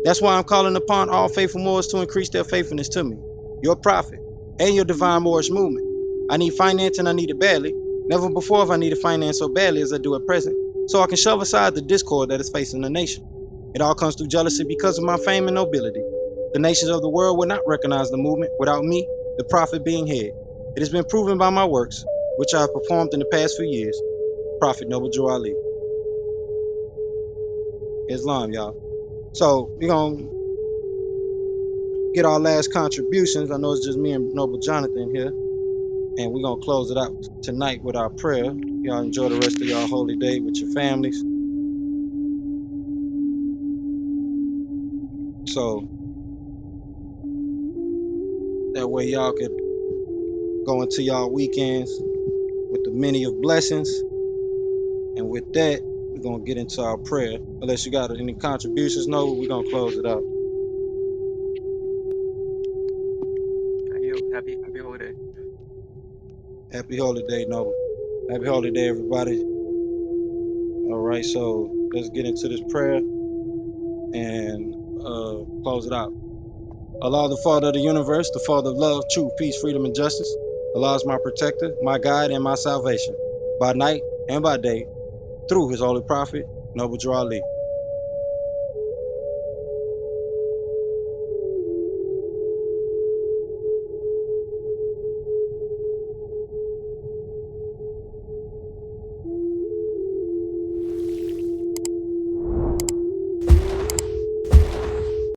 That's why I'm calling upon all faithful Moors to increase their faithfulness to me, your Prophet, and your divine Moorish movement. I need finance and I need it badly. Never before have I needed finance so badly as I do at present, so I can shove aside the discord that is facing the nation. It all comes through jealousy because of my fame and nobility. The nations of the world will not recognize the movement without me, the Prophet, being head. It has been proven by my works, which I have performed in the past few years. Prophet Noble Ali. Islam, y'all. So we're gonna get our last contributions. I know it's just me and Noble Jonathan here, and we're gonna close it out tonight with our prayer. Y'all enjoy the rest of y'all holy day with your families. So that way y'all could go into y'all weekends with the many of blessings. And with that, we're gonna get into our prayer. Unless you got any contributions, Noble, we're gonna close it out. Happy holiday. Happy holiday, Noble. Happy holiday, everybody. All right, so let's get into this prayer and close it out. Allah, the Father of the universe, the Father of love, truth, peace, freedom, and justice. Allah is my protector, my guide, and my salvation, by night and by day, through his holy prophet, Noble Ali.